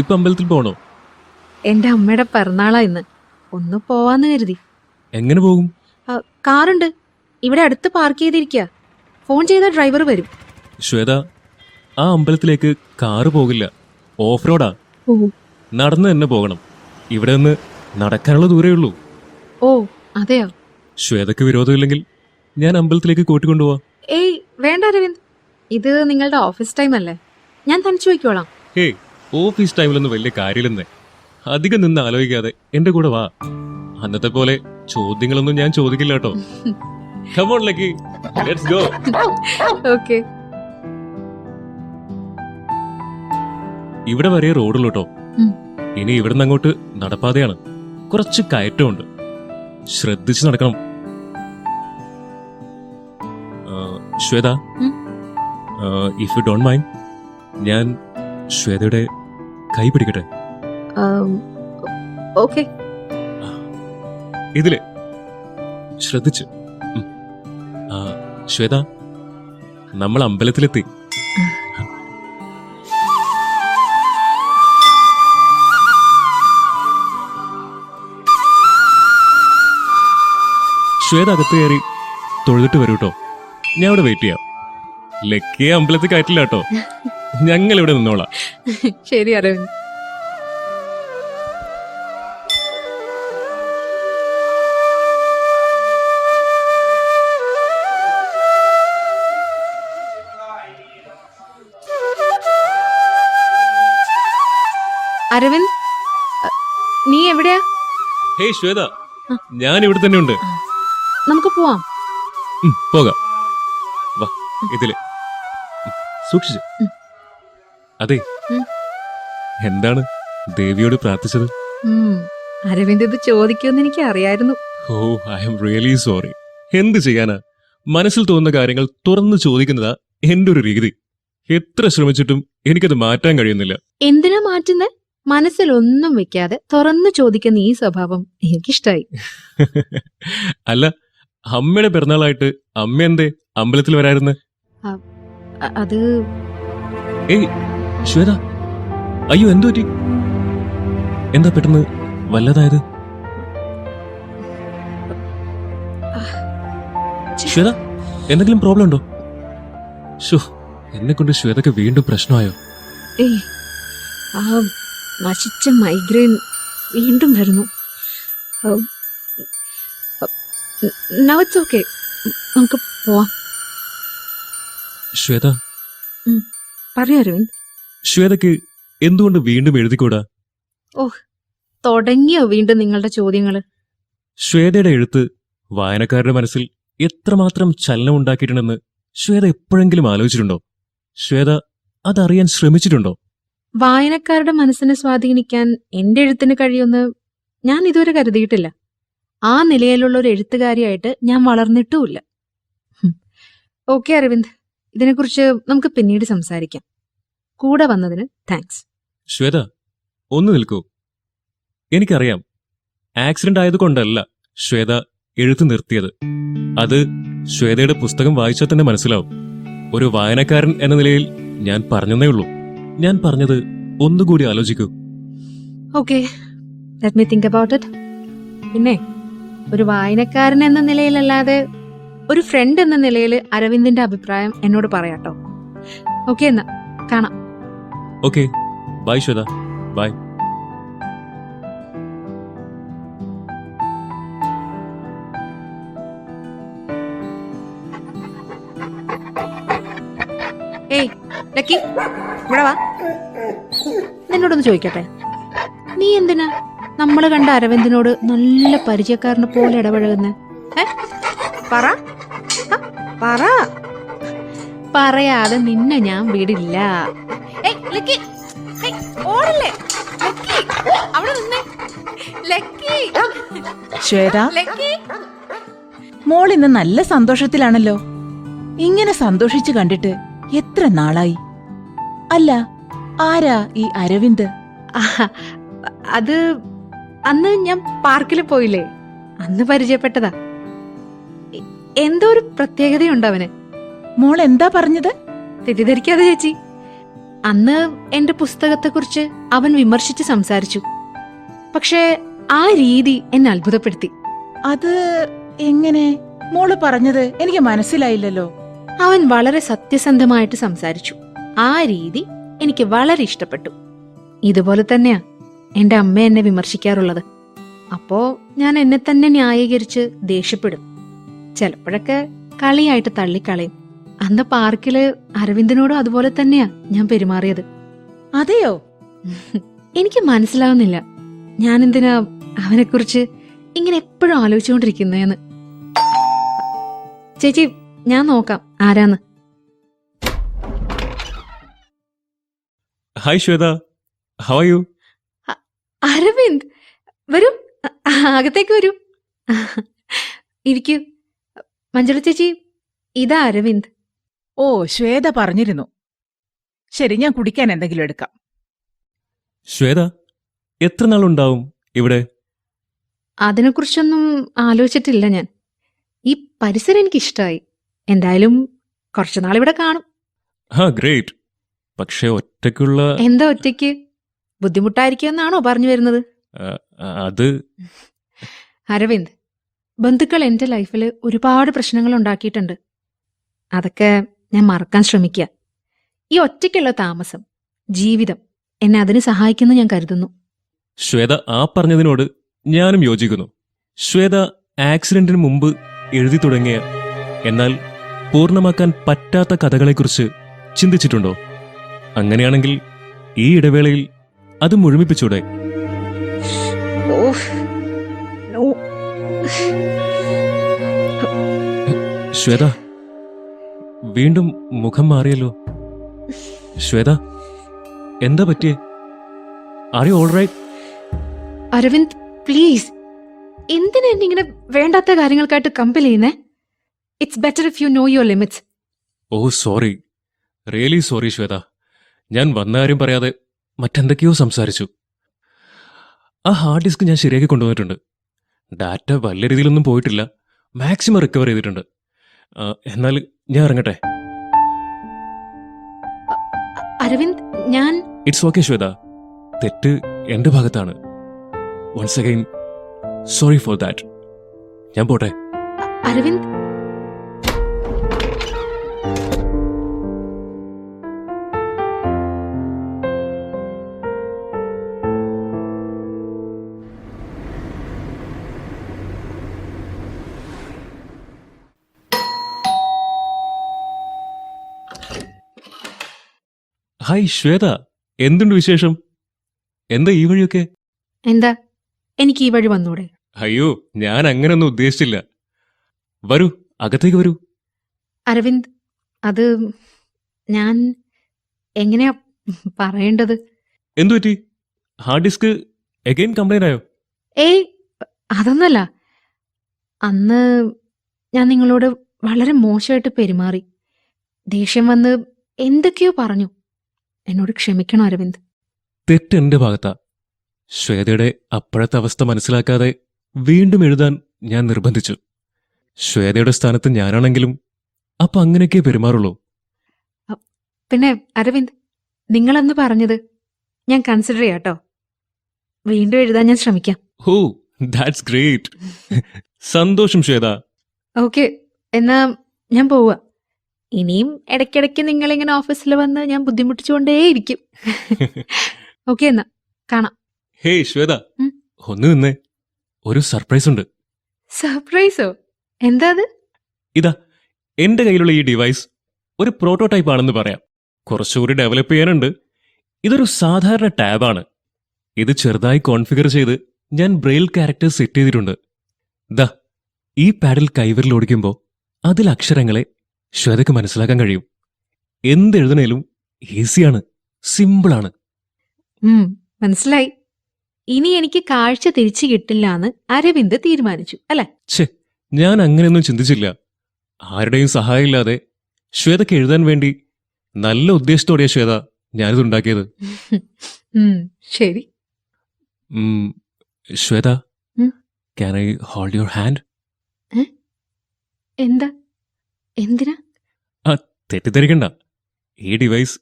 ഇപ്പൊ അമ്പലത്തിൽ പോണോ? എൻ്റെ അമ്മയുടെ പിറന്നാളാ ഇന്ന്. ഒന്ന് പോവാന്ന് കരുതി. എങ്ങനെ പോകും? കാറുണ്ട്, ഇവിടെ അടുത്ത് പാർക്ക് ചെയ്തിരിക്കുക. ഫോൺ ചെയ്ത ഡ്രൈവർ വരും. ശ്വേത, ആ അമ്പലത്തിലേക്ക് കാറ് പോകില്ല, ഓഫ് റോഡാ. ഓ നടന്ന് തന്നെ പോകണം. ഇവിടെ നിന്ന് നടക്കാനുള്ള ദൂരേ ഉള്ളൂ. ഓ അതെയോ? ശ്വേതക്ക് വിരോധമില്ലെങ്കിൽ ഞാൻ അമ്പലത്തിലേക്ക് കൂട്ടിക്കൊണ്ടുപോവാ. ഏയ് വേണ്ട അരവിന്ദ്, ഇത് നിങ്ങളുടെ ഓഫീസ് ടൈം അല്ലേ, ഞാൻ തനിച്ചു വയ്ക്കോളാം. ഹേയ്, ഓഫീസ് ടൈമിലൊന്നും വലിയ കാര്യമില്ലെന്നേ. അധികം നിന്ന് ആലോചിക്കാതെ എന്റെ കൂടെ വാ. അന്നത്തെ പോലെ ചോദ്യങ്ങളൊന്നും ഞാൻ ചോദിക്കില്ല കേട്ടോ. Come on, Lucky. Let's go. Okay. ഇവിടെ വരെ റോഡുള്ളൂ കേട്ടോ. ഇനി ഇവിടുന്ന് അങ്ങോട്ട് നടപ്പാതയാണ്. കുറച്ച് കയറ്റമുണ്ട്, ശ്രദ്ധിച്ച് നടക്കണം. Shweta, if you don't mind, ഞാൻ ശ്വേതയുടെ കൈ പിടിക്കട്ടെ? ഓക്കെ. ഇതില് ശ്രദ്ധിച്ച്. ശ്വേത, നമ്മൾ അമ്പലത്തിലെത്തി. ശ്വേത അകത്ത് കയറി തൊഴുതിട്ട് വരൂ കേട്ടോ. ഞാൻ ഇവിടെ വെയിറ്റ് ചെയ്യാം. ലക്കിയെ അമ്പലത്തിൽ കയറ്റില്ല കേട്ടോ, ഞങ്ങൾ ഇവിടെ നിന്നോളാം. ശരി അരവിന്ദ്. അരവിന്ദ്, നീ എവിടെയാ? ഹേയ് ശ്വേത, ഞാൻ ഇവിടെ തന്നെ ഉണ്ട്. നമുക്ക് പോവാം. പോകാം, വാ. ഇതില് സൂക്ഷിച്ച്. അതെ, എന്താണ് ദേവിയോട് പ്രാർത്ഥിച്ചത്? അരവിന്ദ് ഇത് ചോദിക്കുമെന്ന് എനിക്ക് അറിയായിരുന്നു. ഓ, ഐ എം റിയലി സോറി. എന്ത് ചെയ്യാനാ, മനസ്സിൽ തോന്നുന്ന കാര്യങ്ങൾ തുറന്നു ചോദിക്കുന്നതാ എന്റെ ഒരു രീതി. എത്ര ശ്രമിച്ചിട്ടും എനിക്കത് മാറ്റാൻ കഴിയുന്നില്ല. എന്തിനാ മാറ്റുന്നേ? മനസ്സിലൊന്നും വെക്കാതെ തുറന്നു ചോദിക്കുന്ന ഈ സ്വഭാവം എനിക്കിഷ്ടായി. അല്ല, അമ്മയുടെ പിറന്നാളായിട്ട് അമ്മ എന്തേ അമ്പലത്തിൽ വരായിരുന്നു? അത് ഏയ് ശ്വേത, അയ്യോ എന്തു പറ്റി? എന്താ പെട്ടെന്ന് വല്ലതായത്? ശ്വേത, എന്തെങ്കിലും പ്രോബ്ലം ഉണ്ടോ? ഷോ, എന്നെ കൊണ്ട് ശ്വേതക്ക് വീണ്ടും പ്രശ്നമായോ? ഏയ്, ആ നശിച്ച മൈഗ്രെയിൻ വീണ്ടും വരുന്നു. Now it's okay. നമുക്ക് പോവാം. ശ്വേത, പറയൂ അരവിന്ദ്. ശ്വേതക്ക് എന്തുകൊണ്ട് വീണ്ടും എഴുതിക്കൂടാ? തുടങ്ങിയോ വീണ്ടും നിങ്ങളുടെ ചോദ്യങ്ങള്? ശ്വേതയുടെ എഴുത്ത് വായനക്കാരുടെ മനസ്സിൽ എത്രമാത്രം ചലനം ഉണ്ടാക്കിയിട്ടുണ്ടെന്ന് ശ്വേത എപ്പോഴെങ്കിലും ആലോചിച്ചിട്ടുണ്ടോ? ശ്വേത അതറിയാൻ ശ്രമിച്ചിട്ടുണ്ടോ? വായനക്കാരുടെ മനസ്സിനെ സ്വാധീനിക്കാൻ എന്റെ എഴുത്തിന് കഴിയുമെന്ന് ഞാൻ ഇതുവരെ കരുതിയിട്ടില്ല. ആ നിലയിലുള്ള ഒരു എഴുത്തുകാരിയായിട്ട് ഞാൻ വളർന്നിട്ടുമില്ല. ഓക്കെ അരവിന്ദ്, ഇതിനെക്കുറിച്ച് നമുക്ക് പിന്നീട് സംസാരിക്കാം. കൂടെ വന്നതിന് താങ്ക്സ്. ശ്വേത, ഒന്ന് നിൽക്കൂ. എനിക്കറിയാം, ആക്സിഡന്റ് ആയതുകൊണ്ടല്ല ശ്വേത എഴുത്ത് നിർത്തിയത്. അത് ശ്വേതയുടെ പുസ്തകം വായിച്ചാൽ തന്നെ മനസ്സിലാവും. ഒരു വായനക്കാരൻ എന്ന നിലയിൽ ഞാൻ പറഞ്ഞതേ ഉള്ളൂ. ഞാൻ പറഞ്ഞത് ഒന്നുകൂടി ആലോചിക്കൂ. Okay, let me think about it. പിന്നെ ഒരു വായനക്കാരൻ എന്ന നിലയിലല്ലാതെ ഒരു ഫ്രണ്ട് എന്ന നിലയിൽ അരവിന്ദിന്റെ അഭിപ്രായം എന്നോട് പറയാട്ടോ. ഓക്കെ, എന്നാ കാണാം. Okay, bye Shweta, bye. ഏയ് ലക്കി, ഇവിടെ വാ. നിന്നോടൊന്ന് ചോദിക്കട്ടെ, നീ എന്തിനാ നമ്മള് കണ്ട അരവിന്ദിനോട് നല്ല പരിചയക്കാരനെ പോലെ ഇടപഴകുന്നേ? പറ, പറ. പറയാതെ നിന്നെ ഞാൻ വിടില്ല. ഏയ് ലക്കി, ഓടല്ലേ ലക്കി, അവിടെ നിന്നേ. Lucky, Shweta, lucky. മോൾ ഇന്ന് നല്ല സന്തോഷത്തിലാണല്ലോ. ഇങ്ങനെ സന്തോഷിച്ചു കണ്ടിട്ട് എത്ര നാളായി? അല്ല, ആരാ ഈ അരവിന്ദ്? അത് അന്ന് ഞാൻ പാർക്കിൽ പോയില്ലേ, അന്ന് പരിചയപ്പെട്ടതാ. എന്തോ ഒരു പ്രത്യേകതയുണ്ട് അവന്. മോൾ എന്താ പറഞ്ഞത്? തെറ്റിദ്ധരിക്കാതെ ചേച്ചി. അന്ന് എന്റെ പുസ്തകത്തെക്കുറിച്ച് അവൻ വിമർശിച്ച് സംസാരിച്ചു. പക്ഷേ ആ രീതി എന്നെ അത്ഭുതപ്പെടുത്തി. അത് എങ്ങനെ? മോള് പറഞ്ഞത് എനിക്ക് മനസ്സിലായില്ലല്ലോ. അവൻ വളരെ സത്യസന്ധമായിട്ട് സംസാരിച്ചു. ആ രീതി എനിക്ക് വളരെ ഇഷ്ടപ്പെട്ടു. ഇതുപോലെ തന്നെയാ എന്റെ അമ്മ എന്നെ വിമർശിക്കാറുള്ളത്. അപ്പോ ഞാൻ എന്നെ തന്നെ ന്യായീകരിച്ച് ദേഷ്യപ്പെടും. ചിലപ്പോഴൊക്കെ കളിയായിട്ട് തള്ളിക്കളയും. അന്ന് പാർക്കില് അരവിന്ദനോടും അതുപോലെ തന്നെയാ ഞാൻ പെരുമാറിയത്. അതെയോ? എനിക്ക് മനസ്സിലാവുന്നില്ല ഞാൻ എന്തിനാ അവനെക്കുറിച്ച് ഇങ്ങനെ എപ്പോഴും ആലോചിച്ചുകൊണ്ടിരിക്കുന്നേന്ന്. ചേച്ചി, ഞാൻ നോക്കാം ആരാന്ന്. Hi Shweta, how are you? Aravind, വരൂ, അകത്തേക്ക് വരൂ, ഇരിക്കൂ. മഞ്ജുള ചേച്ചി, ഇതാ അരവിന്ദ്. ഓ, ശ്വേത പറഞ്ഞിരുന്നു. ശരി, ഞാൻ കുടിക്കാൻ എന്തെങ്കിലും എടുക്കാം. ശ്വേത, എത്ര നാളുണ്ടാവും ഇവിടെ? അതിനെക്കുറിച്ചൊന്നും ആലോചിച്ചിട്ടില്ല ഞാൻ. ഈ പരിസരം എനിക്കിഷ്ടമായി. എന്തായാലും കുറച്ചുനാൾ ഇവിടെ കാണും. ഗ്രേറ്റ്. പക്ഷെ ഒറ്റയ്ക്കുള്ള... എന്താ ഒറ്റയ്ക്ക്? ബുദ്ധിമുട്ടായിരിക്കുമെന്നാണോ പറഞ്ഞു വരുന്നത്? അത് അരവിന്ദ്, ബന്ധുക്കൾ എന്റെ ലൈഫിൽ ഒരുപാട് പ്രശ്നങ്ങൾ ഉണ്ടാക്കിയിട്ടുണ്ട്. അതൊക്കെ ഞാൻ മറക്കാൻ ശ്രമിക്കുക. ഈ ഒറ്റയ്ക്കുള്ള താമസം, ജീവിതം എന്നെ അതിന് സഹായിക്കുമെന്ന് ഞാൻ കരുതുന്നു. ശ്വേത ആ പറഞ്ഞതിനോട് ഞാനും യോജിക്കുന്നു. ശ്വേത ആക്സിഡന്റിന് മുമ്പ് എഴുതി തുടങ്ങിയ, എന്നാൽ പൂർണ്ണമാക്കാൻ പറ്റാത്ത കഥകളെക്കുറിച്ച് ചിന്തിച്ചിട്ടുണ്ടോ? അങ്ങനെയാണെങ്കിൽ ഈ ഇടവേളയിൽ അത് മുഴുമിപ്പിച്ചൂടെ? ശ്വേത, വീണ്ടും മുഖം മാറിയല്ലോ. ശ്വേത, എന്താ പറ്റിയേ? Are you all right? Aravind, please, എന്തിനാ എന്നെ ഇങ്ങനെ വേണ്ടാത്ത കാര്യങ്ങൾക്കായിട്ട് കമ്പൽ ചെയ്യുന്നേ? It's better if you know your limits. Oh sorry, really sorry Shweta. ഞാൻ വന്ന കാര്യം പറയാതെ മറ്റെന്തൊക്കെയോ സംസാരിച്ചു. ആ ഹാർഡ് ഡിസ്ക് ഞാൻ ശരിയാക്കി കൊണ്ടുവന്നിട്ടുണ്ട്. ഡാറ്റ വലിയ രീതിയിലൊന്നും പോയിട്ടില്ല, മാക്സിമം റിക്കവർ ചെയ്തിട്ടുണ്ട്. എന്നാൽ ഞാൻ ഇറങ്ങട്ടെ. അരവിന്ദ്, ഞാൻ... ഇറ്റ്സ് ഓക്കെ ശ്വേത, തെറ്റ് എന്റെ ഭാഗത്താണ്. Once again sorry for that. ഞാൻ പോട്ടെ. അരവിന്ദ്, ഹായ് ശ്വേത, എന്തുണ്ട് വിശേഷം? എന്താ ഈ വഴിയൊക്കെ? എന്താ എനിക്ക് ഈ വഴി വന്നൂടെ? അയ്യോ, ഞാൻ അങ്ങനൊന്നും ഉദ്ദേശിച്ചില്ല. വരൂ, അകത്തേക്ക് വരൂ. അരവിന്ദ്, അത് ഞാൻ എങ്ങനെയാ പറയേണ്ടത്? എന്തുപറ്റി? ഹാർഡ് ഡിസ്ക് എഗൈൻ കംപ്ലൈന്റ് ആയോ? ഏയ്, അതൊന്നല്ല. അന്ന് ഞാൻ നിങ്ങളോട് വളരെ മോശമായിട്ട് പെരുമാറി. ദേഷ്യം വന്ന് എന്തൊക്കെയോ പറഞ്ഞു. എന്നോട് ക്ഷമിക്കണം അരവിന്ദ്. തെറ്റ് എന്റെ ഭാഗത്താ. ശ്വേതയുടെ അപ്പോഴത്തെ അവസ്ഥ മനസ്സിലാക്കാതെ വീണ്ടും എഴുതാൻ ഞാൻ നിർബന്ധിച്ചു. ശ്വേതയുടെ സ്ഥാനത്ത് ഞാനാണെങ്കിലും അപ്പൊ അങ്ങനെയൊക്കെ പെരുമാറുള്ളൂ. പിന്നെ അരവിന്ദ്, നിങ്ങളന്ന് പറഞ്ഞത് ഞാൻ കൺസിഡർ ചെയ്യാട്ടോ. വീണ്ടും എഴുതാൻ ഞാൻ ശ്രമിക്കാം. ഓ, ദാറ്റ്സ് ഗ്രേറ്റ്. സന്തോഷം ശ്വേത. ഓക്കെ, എന്നാ ഞാൻ പോവാ. ഇനിയും ഇടയ്ക്കിടയ്ക്ക് നിങ്ങളിങ്ങനെ ഓഫീസിൽ വന്ന് ഞാൻ ബുദ്ധിമുട്ടിച്ചുകൊണ്ടേയിരിക്കും. ഓക്കെ, എന്നാ കാണാം. ഹേയ് ശ്വേത, ഉം? ഒന്ന് നിന്നേ. ഒരു സർപ്രൈസ് ഉണ്ട്. സർപ്രൈസോ? എന്താ അത്? ഇതാ, എന്റെ കയ്യിലുള്ള ഈ ഡിവൈസ് ഒരു പ്രോട്ടോടൈപ്പ് ആണെന്ന് പറയാം. കുറച്ചുകൂടി ഡെവലപ്പ് ചെയ്യാനുണ്ട്. ഇതൊരു സാധാരണ ടാബാണ്. ഇത് ചെറുതായി കോൺഫിഗർ ചെയ്ത് ഞാൻ ബ്രെയിൽ ക്യാരക്ടേഴ്സ് സെറ്റ് ചെയ്തിട്ടുണ്ട്. ദാ, ഈ പാഡിൽ കൈവിരൽ ഓടിക്കുമ്പോൾ അതിൽ അക്ഷരങ്ങളെ ശ്വേതയ്ക്ക് മനസ്സിലാക്കാൻ കഴിയും. എന്തെഴുതണേലും ഈസിയാണ്, സിമ്പിളാണ്. മനസ്സിലായി. ഇനി എനിക്ക് കാഴ്ച തിരിച്ചു കിട്ടില്ല എന്ന് അരവിന്ദ് തീരുമാനിച്ചു അല്ലെ? ഛേ, ഞാൻ അങ്ങനെയൊന്നും ചിന്തിച്ചില്ല. ആരുടെയും സഹായമില്ലാതെ ശ്വേതയ്ക്ക് എഴുതാൻ വേണ്ടി നല്ല ഉദ്ദേശത്തോടെയാ ശ്വേത ഞാനിതുണ്ടാക്കിയത്. ശരി. ശ്വേത, ഉം? Can I hold your hand? എന്താ? എന്തിനാ? തെറ്റിദ്ധരിക്കണ്ട. ഈ ഡിവൈസ്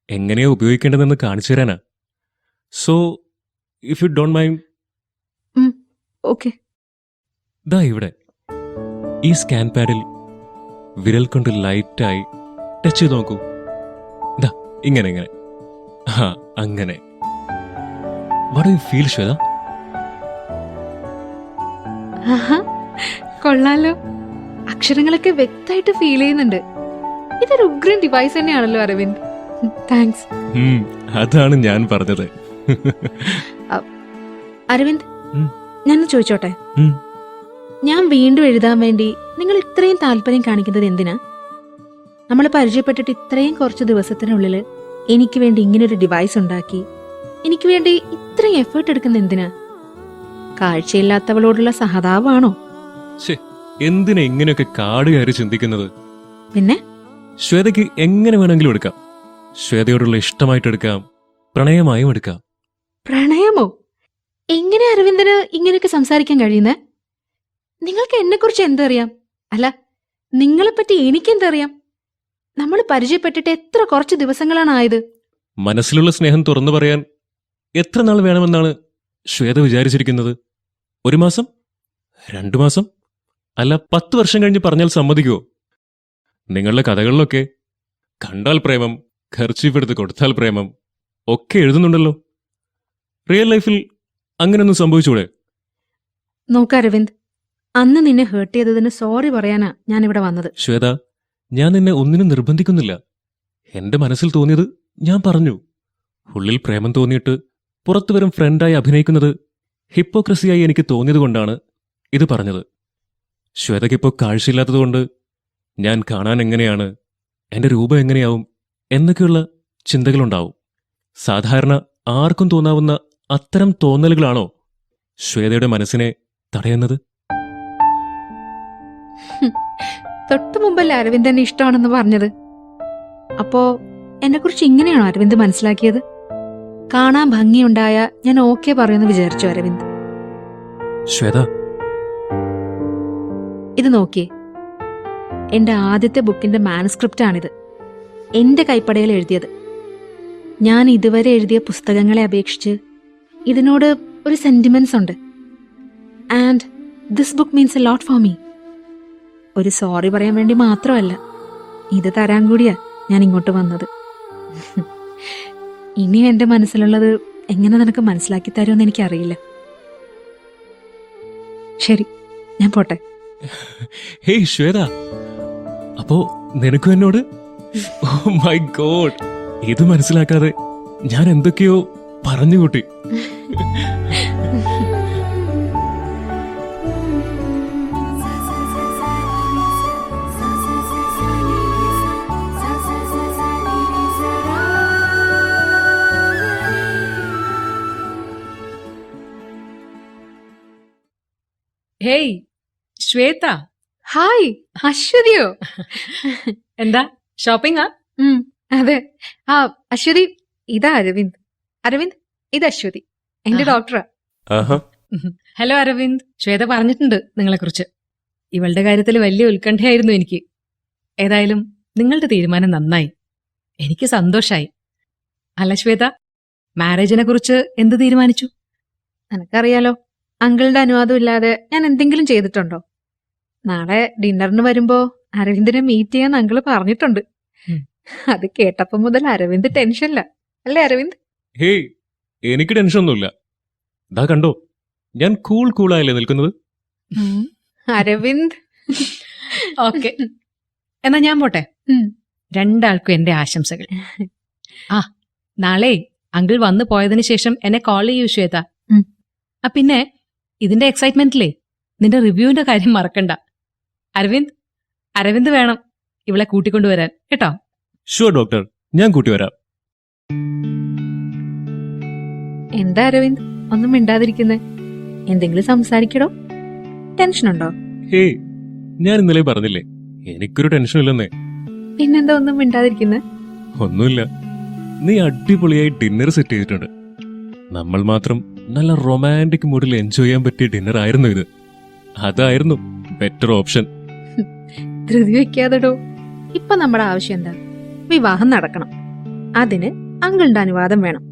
എങ്ങനെയാ ഉപയോഗിക്കേണ്ടതെന്ന് കാണിച്ചു തരാനാ. So if you don't mind. Okay. ദാ ഇവിടെ ഈ സ്കാൻ പാഡിൽ വിരൽ കൊണ്ട് ലൈറ്റായി ടച്ച് ചെയ്ത് നോക്കൂ. ദാ ഇങ്ങനെ ഇങ്ങനെ. അങ്ങനെ. What do you feel Shweta? കൊള്ളാലോ. അക്ഷരങ്ങളൊക്കെ വ്യക്തമായിട്ട് ഫീൽ ചെയ്യുന്നുണ്ട്. ഇതൊരു ഉഗ്രൻ ഡിവൈസ് തന്നെയാണല്ലോ അരവിന്ദ്. താങ്ക്സ്. അതാണ് ഞാൻ പറഞ്ഞത്. അരവിന്ദ്, ഉം. ഞാൻ ചോദിച്ചോട്ടെ, ഞാൻ വീണ്ടും എഴുതാൻ വേണ്ടി നിങ്ങൾ ഇത്രയും താല്പര്യം കാണിക്കുന്നത് എന്തിനാ? നമ്മൾ പരിചയപ്പെട്ടിട്ട് ഇത്രയും കുറച്ച് ദിവസത്തിനുള്ളിൽ എനിക്ക് വേണ്ടി ഇങ്ങനൊരു ഡിവൈസ് ഉണ്ടാക്കി എനിക്ക് വേണ്ടി ഇത്രയും എഫേർട്ട് എടുക്കുന്ന എന്തിനാ? കാഴ്ചയില്ലാത്തവളോടുള്ള സഹതാപമാണോ? എന്തിനാ ഇങ്ങനെയൊക്കെ കാട് കയറി ചിന്തിക്കുന്നത്? പിന്നെ ശ്വേതയ്ക്ക് എങ്ങനെ വേണമെങ്കിലും എടുക്കാം. ശ്വേതയോടുള്ള ഇഷ്ടമായിട്ട് എടുക്കാം, പ്രണയമായും എടുക്കാം. പ്രണയമോ? എങ്ങനെ അരവിന്ദന് ഇങ്ങനെയൊക്കെ സംസാരിക്കാൻ കഴിയുന്നേ? നിങ്ങൾക്ക് എന്നെക്കുറിച്ച് എന്തറിയാം? അല്ല, നിങ്ങളെപ്പറ്റി എനിക്കെന്തറിയാം? നമ്മൾ പരിചയപ്പെട്ടിട്ട് എത്ര കുറച്ച് ദിവസങ്ങളാണ് ആയത്. മനസ്സിലുള്ള സ്നേഹം തുറന്നു പറയാൻ എത്ര നാൾ വേണമെന്നാണ് ശ്വേത വിചാരിച്ചിരിക്കുന്നത്? 1 മാസം? 2 മാസം? അല്ല 10 വർഷം കഴിഞ്ഞ് പറഞ്ഞാൽ സമ്മതിക്കുമോ? നിങ്ങളുടെ കഥകളിലൊക്കെ കണ്ടാൽ പ്രേമം, ഖർച്ചീഫ് എടുത്ത് കൊടുത്താൽ പ്രേമം ഒക്കെ എഴുതുന്നുണ്ടല്ലോ. റിയൽ ലൈഫിൽ അങ്ങനെയൊന്നും സംഭവിച്ചൂടെ? നോക്ക് അരവിന്ദ്, അന്ന് നിന്നെ ഹേർട്ട് ചെയ്തതിന് സോറി പറയാനാ ഞാനിവിടെ വന്നത്. ശ്വേത, ഞാൻ നിന്നെ ഒന്നിനും നിർബന്ധിക്കുന്നില്ല. എന്റെ മനസ്സിൽ തോന്നിയത് ഞാൻ പറഞ്ഞു. ഉള്ളിൽ പ്രേമം തോന്നിയിട്ട് പുറത്തുവരും ഫ്രണ്ടായി അഭിനയിക്കുന്നത് ഹിപ്പോക്രസിയായി എനിക്ക് തോന്നിയതുകൊണ്ടാണ് ഇത് പറഞ്ഞത്. ശ്വേതയ്ക്കിപ്പോൾ കാഴ്ചയില്ലാത്തതുകൊണ്ട് ഞാൻ കാണാൻ എങ്ങനെയാണ്, എന്റെ രൂപം എങ്ങനെയാവും എന്നൊക്കെയുള്ള ചിന്തകളുണ്ടാവും. സാധാരണ ആർക്കും തോന്നാവുന്ന അത്തരം തോന്നലുകളാണോ ശ്വേതയുടെ മനസ്സിനെ തടയുന്നത്? തൊട്ടു മുമ്പല്ലേ അരവിന്ദ് എന്നെ ഇഷ്ടമാണെന്ന് പറഞ്ഞത്. അപ്പോ എന്നെക്കുറിച്ച് ഇങ്ങനെയാണോ അരവിന്ദ് മനസ്സിലാക്കിയത്? കാണാൻ ഭംഗിയുണ്ടായ ഞാൻ ഓക്കെ പറയുമെന്ന് വിചാരിച്ചു അരവിന്ദ്. ശ്വേത, ഇത് നോക്കിയേ, എന്റെ ആദ്യത്തെ ബുക്കിന്റെ മാനുസ്ക്രിപ്റ്റ് ആണിത്. എന്റെ കൈപ്പടയിൽ എഴുതിയത്. ഞാൻ ഇതുവരെ എഴുതിയ പുസ്തകങ്ങളെ അപേക്ഷിച്ച് ഇതിനോട് ഒരു സെന്റിമെന്റ്സ് ഉണ്ട്. And this book means a lot for me. ഒരു സോറി പറയാൻ വേണ്ടി മാത്രമല്ല, ഇത് തരാൻ കൂടിയാ ഞാൻ ഇങ്ങോട്ട് വന്നത്. ഇനിയും എന്റെ മനസ്സിലുള്ളത് എങ്ങനെ നിനക്ക് മനസ്സിലാക്കി തരുമെന്ന് എനിക്കറിയില്ല. ശരി, ഞാൻ പോട്ടെ. ഹേയ് ശ്വേത, അപ്പോ നിനക്കും എന്നോട്? ഓ മൈ ഗോഡ്, ഇത് മനസ്സിലാക്കാതെ ഞാൻ എന്തൊക്കെയോ പറഞ്ഞു കൂട്ടി. ഹേയ് ശ്വേത, ഹായ് അശ്വതിയോ? എന്താ ഷോപ്പിംഗാ? അതെ. ആ അശ്വതി, ഇതാ അരവിന്ദ്. അരവിന്ദ്, ഇത് അശ്വതി, എന്റെ ആഹാ. ഡോക്ടറാ. ആഹാ, ഹലോ അരവിന്ദ്, ശ്വേത പറഞ്ഞിട്ടുണ്ട് നിങ്ങളെക്കുറിച്ച്. ഇവളുടെ കാര്യത്തിൽ വലിയ ഉത്കണ്ഠയായിരുന്നു എനിക്ക്. ഏതായാലും നിങ്ങളുടെ തീരുമാനം നന്നായി, എനിക്ക് സന്തോഷായി. അല്ല ശ്വേത, മാരേജിനെ കുറിച്ച് എന്ത് തീരുമാനിച്ചു? നിനക്കറിയാലോ, അങ്കിളുടെ അനുവാദം ഇല്ലാതെ ഞാൻ എന്തെങ്കിലും ചെയ്തിട്ടുണ്ടോ? നാളെ ഡിന്നറിന് വരുമ്പോ അരവിന്ദിനെ മീറ്റ് ചെയ്യാൻ അങ്കിള് പറഞ്ഞിട്ടുണ്ട്. ഉം. അത് കേട്ടപ്പോ മുതൽ അരവിന്ദ് ടെൻഷനില്ല. അല്ലേ അരവിന്ദ്? ഹേയ്, എനിക്ക് ടെൻഷനൊന്നുമില്ല. ദാ കണ്ടോ, ഞാൻ കൂളായല്ലേ നിൽക്കുന്നത്. അരവിന്ദ്, ഓക്കെ, എന്നാ ഞാൻ പോട്ടെ. ഉം. രണ്ടാൾക്കും എന്റെ ആശംസകൾ. ആ, നാളെ അങ്കിൾ വന്നു പോയതിനു ശേഷം എന്നെ കോൾ ചെയ്യൂ ശ്വേത. ഉം. പിന്നെ ഇതിന്റെ എക്സൈറ്റ്മെന്റിലേ നിന്റെ റിവ്യൂവിന്റെ കാര്യം മറക്കണ്ട. അരവിന്ദ് വേണം ഇവളെ കൂട്ടിക്കൊണ്ടുവരാൻ, കേട്ടോ? ഷുവർ ഡോക്ടർ, ഞാൻ കൂട്ടി വരാം. എന്താ അരവിന്ദ് ഒന്നും മിണ്ടാതിരിക്കുന്നേ? എന്തെങ്കിലും സംസാരിക്കടോ? ടെൻഷനുണ്ടോ? ഹേയ്, ഞാൻ ഇന്നലെ പറഞ്ഞില്ലേ എനിക്കൊരു ടെൻഷനും ഇല്ലെന്നേ. പിന്നെന്താ ഒന്നും മിണ്ടാതിരിക്കുന്നേ? ഒന്നുമില്ല, നീ അടിപൊളിയായി ഡിന്നർ സെറ്റ് ചെയ്തിട്ടുണ്ട്. നമ്മൾ മാത്രം നല്ല റൊമാൻറ്റിക് മൂഡിൽ എൻജോയ് ചെയ്യാൻ പറ്റിയ ഡിന്നർ ആയിരുന്നു ഇത്. അതായിരുന്നു ബെറ്റർ ഓപ്ഷൻ. ധൃതി വെക്കാതെടോ. ഇപ്പൊ നമ്മുടെ ആവശ്യം എന്താ? വിവാഹം നടക്കണം. അതിന് അങ്കിളുടെ അനുവാദം വേണം.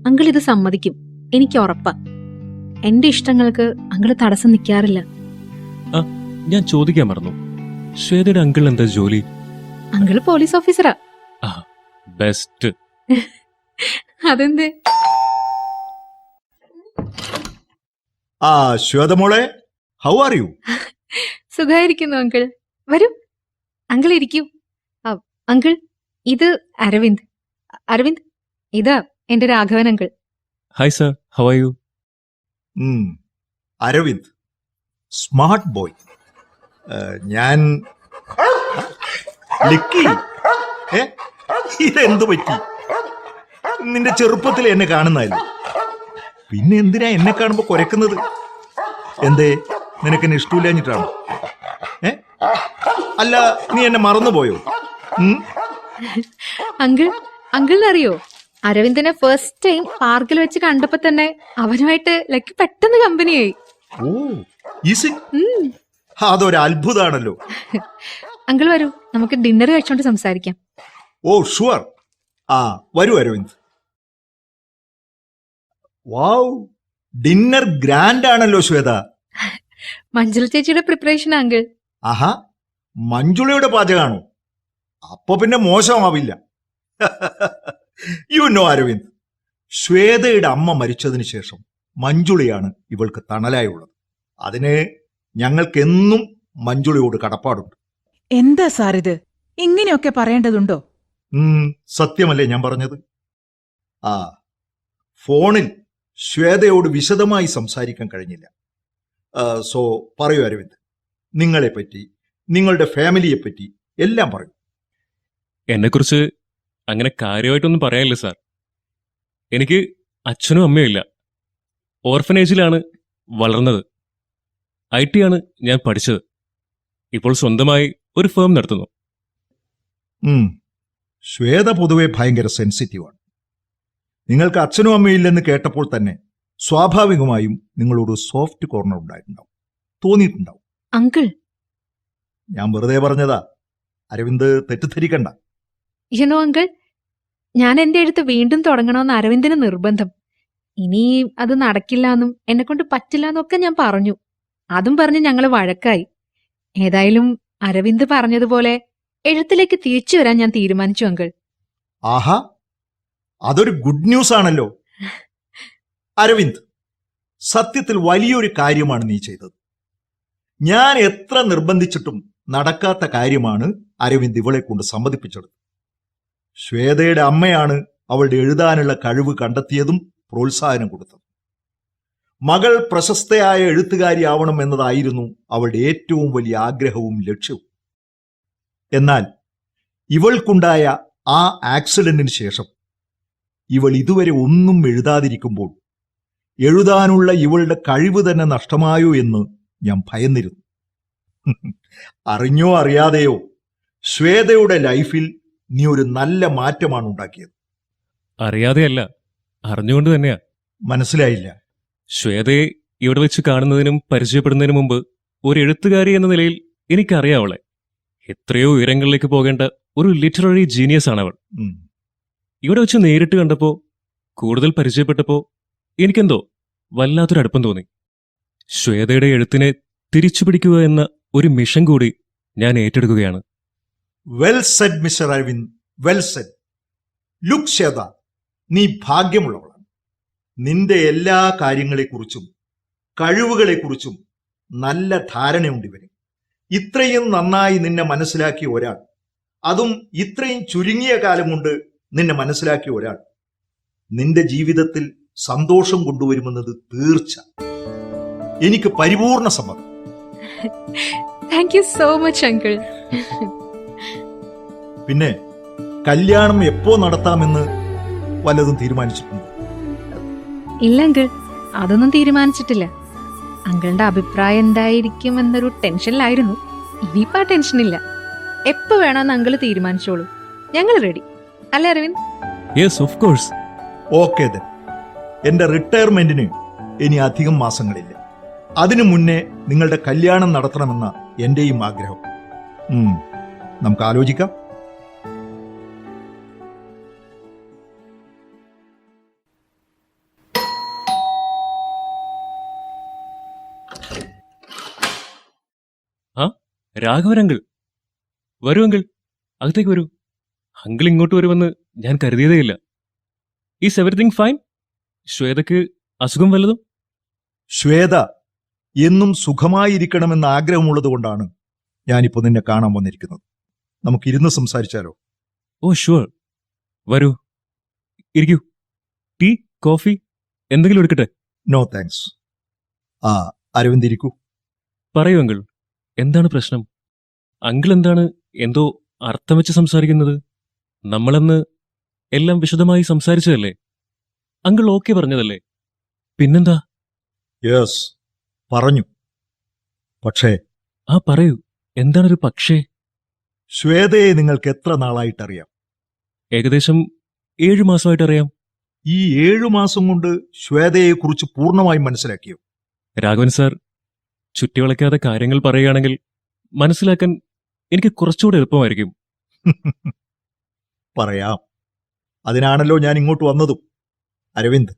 അങ്കിൾ ഇത് സമ്മതിക്കും, എനിക്ക് ഉറപ്പാ. എന്റെ ഇഷ്ടങ്ങൾക്ക് അങ്കിള് തടസ്സം നിൽക്കാറില്ല. ഞാൻ ചോദിക്കാൻ മറന്നു, ശ്വേതയുടെ അങ്കിൾ എന്താ ജോലി? അങ്കിള് പോലീസ് ഓഫീസറാ. ബെസ്റ്റ്. അതെന്തേ? ആ ശ്വേതമോളെ, ഹൗ ആർ യു? സുഖായിരിക്കുന്നു അങ്കിൾ. വരൂ അങ്കിൾ, ഇരിക്കൂ. അങ്കിൾ, ഇത് അരവിന്ദ്. അരവിന്ദ്, ഇതാ എന്റെ Raghavan uncle. Hi sir, how are you? Aravind, smart boy. ഞാൻ ലിക്കി. ഏ, ഇതെന്തു പറ്റി? നിന്റെ ചെറുപ്പത്തിൽ എന്നെ കാണുന്നതല്ലേ, പിന്നെ എന്തിനാ എന്നെ കാണുമ്പോ കുരക്കുന്നത്? എന്തേ, നിനക്കെന്നെ ഇഷ്ടമില്ലാഞ്ഞിട്ടാണോ? ഏ, അല്ല, നീ എന്നെ മറന്നുപോയോ? അങ്കിളിനറിയോ, അരവിന്ദിനെ ഫസ്റ്റ് ടൈം പാർക്കിൽ വെച്ച് കണ്ടപ്പോ തന്നെ അവനുമായിട്ട് ലക്കി പെട്ടെന്ന് കമ്പനിയായി. ഓ, അതൊരു അത്ഭുതമാണല്ലോ. അങ്കിൾ വരൂ, നമുക്ക് ഡിന്നർ കഴിച്ചോണ്ട് സംസാരിക്കാം. Oh sure. ആ വരൂ അരവിന്ദ്. വാവ്, ഡിന്നർ ഗ്രാൻഡ് ആണല്ലോ ശ്വേത. മഞ്ജുള ചേച്ചിയുടെ പ്രിപ്പറേഷൻ അങ്കിൾ. ആഹാ, മഞ്ജുളയുടെ പാചകമാണോ? അപ്പൊ പിന്നെ മോശമാവില്ല. യു നോ അരവിന്ദ്, ശ്വേതയുടെ അമ്മ മരിച്ചതിന് ശേഷം മഞ്ജുളയാണ് ഇവൾക്ക് തണലായുള്ളത്. അതിന് ഞങ്ങൾക്കെന്നും മഞ്ജുളയോട് കടപ്പാടുണ്ട്. എന്താ സാർ ഇത്? ഇങ്ങനെയൊക്കെ പറയേണ്ടതുണ്ടോ? സത്യമല്ലേ ഞാൻ പറഞ്ഞത്? ആ, ഫോണിൽ ശ്വേതയോട് വിശദമായി സംസാരിക്കാൻ കഴിഞ്ഞില്ല. സോ പറയൂ അരവിന്ദ്, നിങ്ങളെപ്പറ്റി, നിങ്ങളുടെ ഫാമിലിയെപ്പറ്റി എല്ലാം പറയൂ. എന്നെക്കുറിച്ച് അങ്ങനെ കാര്യമായിട്ടൊന്നും പറയാനില്ല സാർ. എനിക്ക് അച്ഛനും അമ്മയും ഇല്ല. ഓർഫനേജിലാണ് വളർന്നത്. IT ആണ് ഞാൻ പഠിച്ചത്. ഇപ്പോൾ സ്വന്തമായി ഒരു ഫേം നടത്തുന്നു. ശ്വേത പൊതുവെ ഭയങ്കര സെൻസിറ്റീവാണ്. നിങ്ങൾക്ക് അച്ഛനും അമ്മയും ഇല്ലെന്ന് കേട്ടപ്പോൾ തന്നെ സ്വാഭാവികമായും നിങ്ങളോട് സോഫ്റ്റ് കോർണർ ഉണ്ടായിട്ടുണ്ടാവും, തോന്നിയിട്ടുണ്ടാവും. അങ്കിൾ, ഞാൻ വെറുതെ പറഞ്ഞതാ, അരവിന്ദ് തെറ്റിദ്ധരിക്കണ്ട. യുനോ അങ്കിൾ, ഞാൻ എന്റെ എഴുത്ത് വീണ്ടും തുടങ്ങണമെന്ന് അരവിന്ദിന് നിർബന്ധം. ഇനി അത് നടക്കില്ലാന്നും എന്നെ കൊണ്ട് പറ്റില്ലാന്നൊക്കെ ഞാൻ പറഞ്ഞു. അതും പറഞ്ഞ് ഞങ്ങള് വഴക്കായി. ഏതായാലും അരവിന്ദ് പറഞ്ഞതുപോലെ എഴുത്തിലേക്ക് തിരിച്ചു വരാൻ ഞാൻ തീരുമാനിച്ചു അങ്കിൾ. ആഹാ, അതൊരു ഗുഡ് ന്യൂസ് ആണല്ലോ. അരവിന്ദ്, സത്യത്തിൽ വലിയൊരു കാര്യമാണ് നീ ചെയ്തത്. ഞാൻ എത്ര നിർബന്ധിച്ചിട്ടും നടക്കാത്ത കാര്യമാണ് അരവിന്ദ് ഇവളെ കൊണ്ട് സമ്മതിപ്പിച്ചത്. ശ്വേതയുടെ അമ്മയാണ് അവളുടെ എഴുതാനുള്ള കഴിവ് കണ്ടെത്തിയതും പ്രോത്സാഹനം കൊടുത്തത്. മകൾ പ്രശസ്തയായ എഴുത്തുകാരിയാവണം എന്നതായിരുന്നു അവളുടെ ഏറ്റവും വലിയ ആഗ്രഹവും ലക്ഷ്യവും. എന്നാൽ ഇവൾക്കുണ്ടായ ആ ആക്സിഡന്റിന് ശേഷം ഇവൾ ഇതുവരെ ഒന്നും എഴുതാതിരിക്കുമ്പോൾ എഴുതാനുള്ള ഇവളുടെ കഴിവ് തന്നെ നഷ്ടമായോ എന്ന് ഞാൻ ഭയന്നിരുന്നു. അറിഞ്ഞോ അറിയാതെയോ ശ്വേതയുടെ ലൈഫിൽ നീ ഒരു നല്ല മാറ്റമാണ് ഉണ്ടാക്കിയത്. അറിയാതെയല്ല, അറിഞ്ഞുകൊണ്ട് തന്നെയാ. മനസ്സിലായില്ല. ശ്വേതയെ ഇവിടെ വെച്ച് കാണുന്നതിനും പരിചയപ്പെടുന്നതിനും മുമ്പ് ഒരു എഴുത്തുകാരി എന്ന നിലയിൽ എനിക്കറിയാം അവളെ. എത്രയോ ഉയരങ്ങളിലേക്ക് പോകേണ്ട ഒരു ലിറ്റററി ജീനിയസ് ആണ് അവൾ. ഉം. ഇവിടെ വെച്ച് നേരിട്ട് കണ്ടപ്പോ, കൂടുതൽ പരിചയപ്പെട്ടപ്പോ എനിക്കെന്തോ വല്ലാത്തൊരടുപ്പം തോന്നി. ശ്വേതയുടെ എഴുത്തിനെ തിരിച്ചുപിടിക്കുക എന്ന ഒരു മിഷൻ കൂടി ഞാൻ ഏറ്റെടുക്കുകയാണ്. Well said mister Aravind, well said. Look Shwetha, നീ ഭാഗ്യമുള്ളവളാണ്. നിന്റെ എല്ലാ കാര്യങ്ങളെക്കുറിച്ചും കഴിവുകളെക്കുറിച്ചും നല്ല ധാരണയുണ്ട് ഇവന്. ഇത്രയും നന്നായി നിന്നെ മനസ്സിലാക്കിയ ഒരാൾ, അതും ഇത്രയും ചുരുങ്ങിയ കാലം കൊണ്ട് നിന്നെ മനസ്സിലാക്കിയ ഒരാൾ നിന്റെ ജീവിതത്തിൽ സന്തോഷം കൊണ്ടുവരുമെന്നത് തീർച്ച. എനിക്ക് പരിപൂർണ സമ്മതം. Thank you so much uncle. പിന്നെ കല്യാണം എപ്പോ നടത്താമെന്ന് വല്ലതും തീരുമാനിച്ചിട്ടുണ്ടോ? ഇല്ല അങ്കിൾ, അതൊന്നും തീരുമാനിച്ചിട്ടില്ല. അങ്കിളിന്റെ അഭിപ്രായം എന്തായിരിക്കും എന്നൊരു ടെൻഷനിലായിരുന്നു. ഇനിയിപ്പോ ആ ടെൻഷനില്ല. എപ്പോ വേണമെന്ന് അങ്കിള് തീരുമാനിച്ചോളൂ. ഞങ്ങൾ റെഡി അല്ലേ Aravind? Yes, of course. Okay then. എന്റെ റിട്ടയർമെന്റിന് ഇനി അധികം മാസങ്ങളില്ല. അതിനു മുന്നേ നിങ്ങളുടെ കല്യാണം നടത്തണമെന്ന എന്റെയും ആഗ്രഹം. നമുക്ക് ആലോചിക്കാം. രാഘവൻ വരൂ അങ്കിൾ, അകത്തേക്ക് വരൂ. അങ്കിൾ ഇങ്ങോട്ട് വരുമെന്ന് ഞാൻ കരുതിയതേയില്ല. Is everything fine? ശ്വേതയ്ക്ക് അസുഖം വല്ലതും? ശ്വേത എന്നും സുഖമായിരിക്കണമെന്ന് ആഗ്രഹമുള്ളതുകൊണ്ടാണ് ഞാനിപ്പോ നിന്നെ കാണാൻ വന്നിരിക്കുന്നത്. നമുക്കിരുന്ന് സംസാരിച്ചാലോ? ഓ ഷുവർ, വരൂ, ഇരിക്കൂ. ടീ, കോഫി എന്തെങ്കിലും എടുക്കട്ടെ? No thanks. അരവിന്ദ് ഇരിക്കൂ. പറയൂ അങ്കിൾ, എന്താണ് പ്രശ്നം? അങ്കിൾ എന്താണ് എന്തോ അർത്ഥം വെച്ച് സംസാരിക്കുന്നത്? നമ്മളന്ന് എല്ലാം വിശദമായി സംസാരിച്ചതല്ലേ? അങ്കിൾ ഓക്കെ പറഞ്ഞതല്ലേ? പിന്നെന്താ? യെസ്, പറഞ്ഞു. പക്ഷേ പറയൂ, എന്താണൊരു പക്ഷേ? ശ്വേതയെ നിങ്ങൾക്ക് എത്ര നാളായിട്ടറിയാം? ഏകദേശം 7 മാസമായിട്ടറിയാം. ഈ 7 മാസം കൊണ്ട് ശ്വേതയെക്കുറിച്ച് പൂർണ്ണമായും മനസ്സിലാക്കിയോ? രാഘവൻ സാർ, ചുറ്റിവളയ്ക്കാതെ കാര്യങ്ങൾ പറയുകയാണെങ്കിൽ മനസ്സിലാക്കാൻ എനിക്ക് കുറച്ചുകൂടെ എളുപ്പമായിരിക്കും. പറയാം. അതിനാണല്ലോ ഞാൻ ഇങ്ങോട്ട് വന്നതും. അരവിന്ദ്,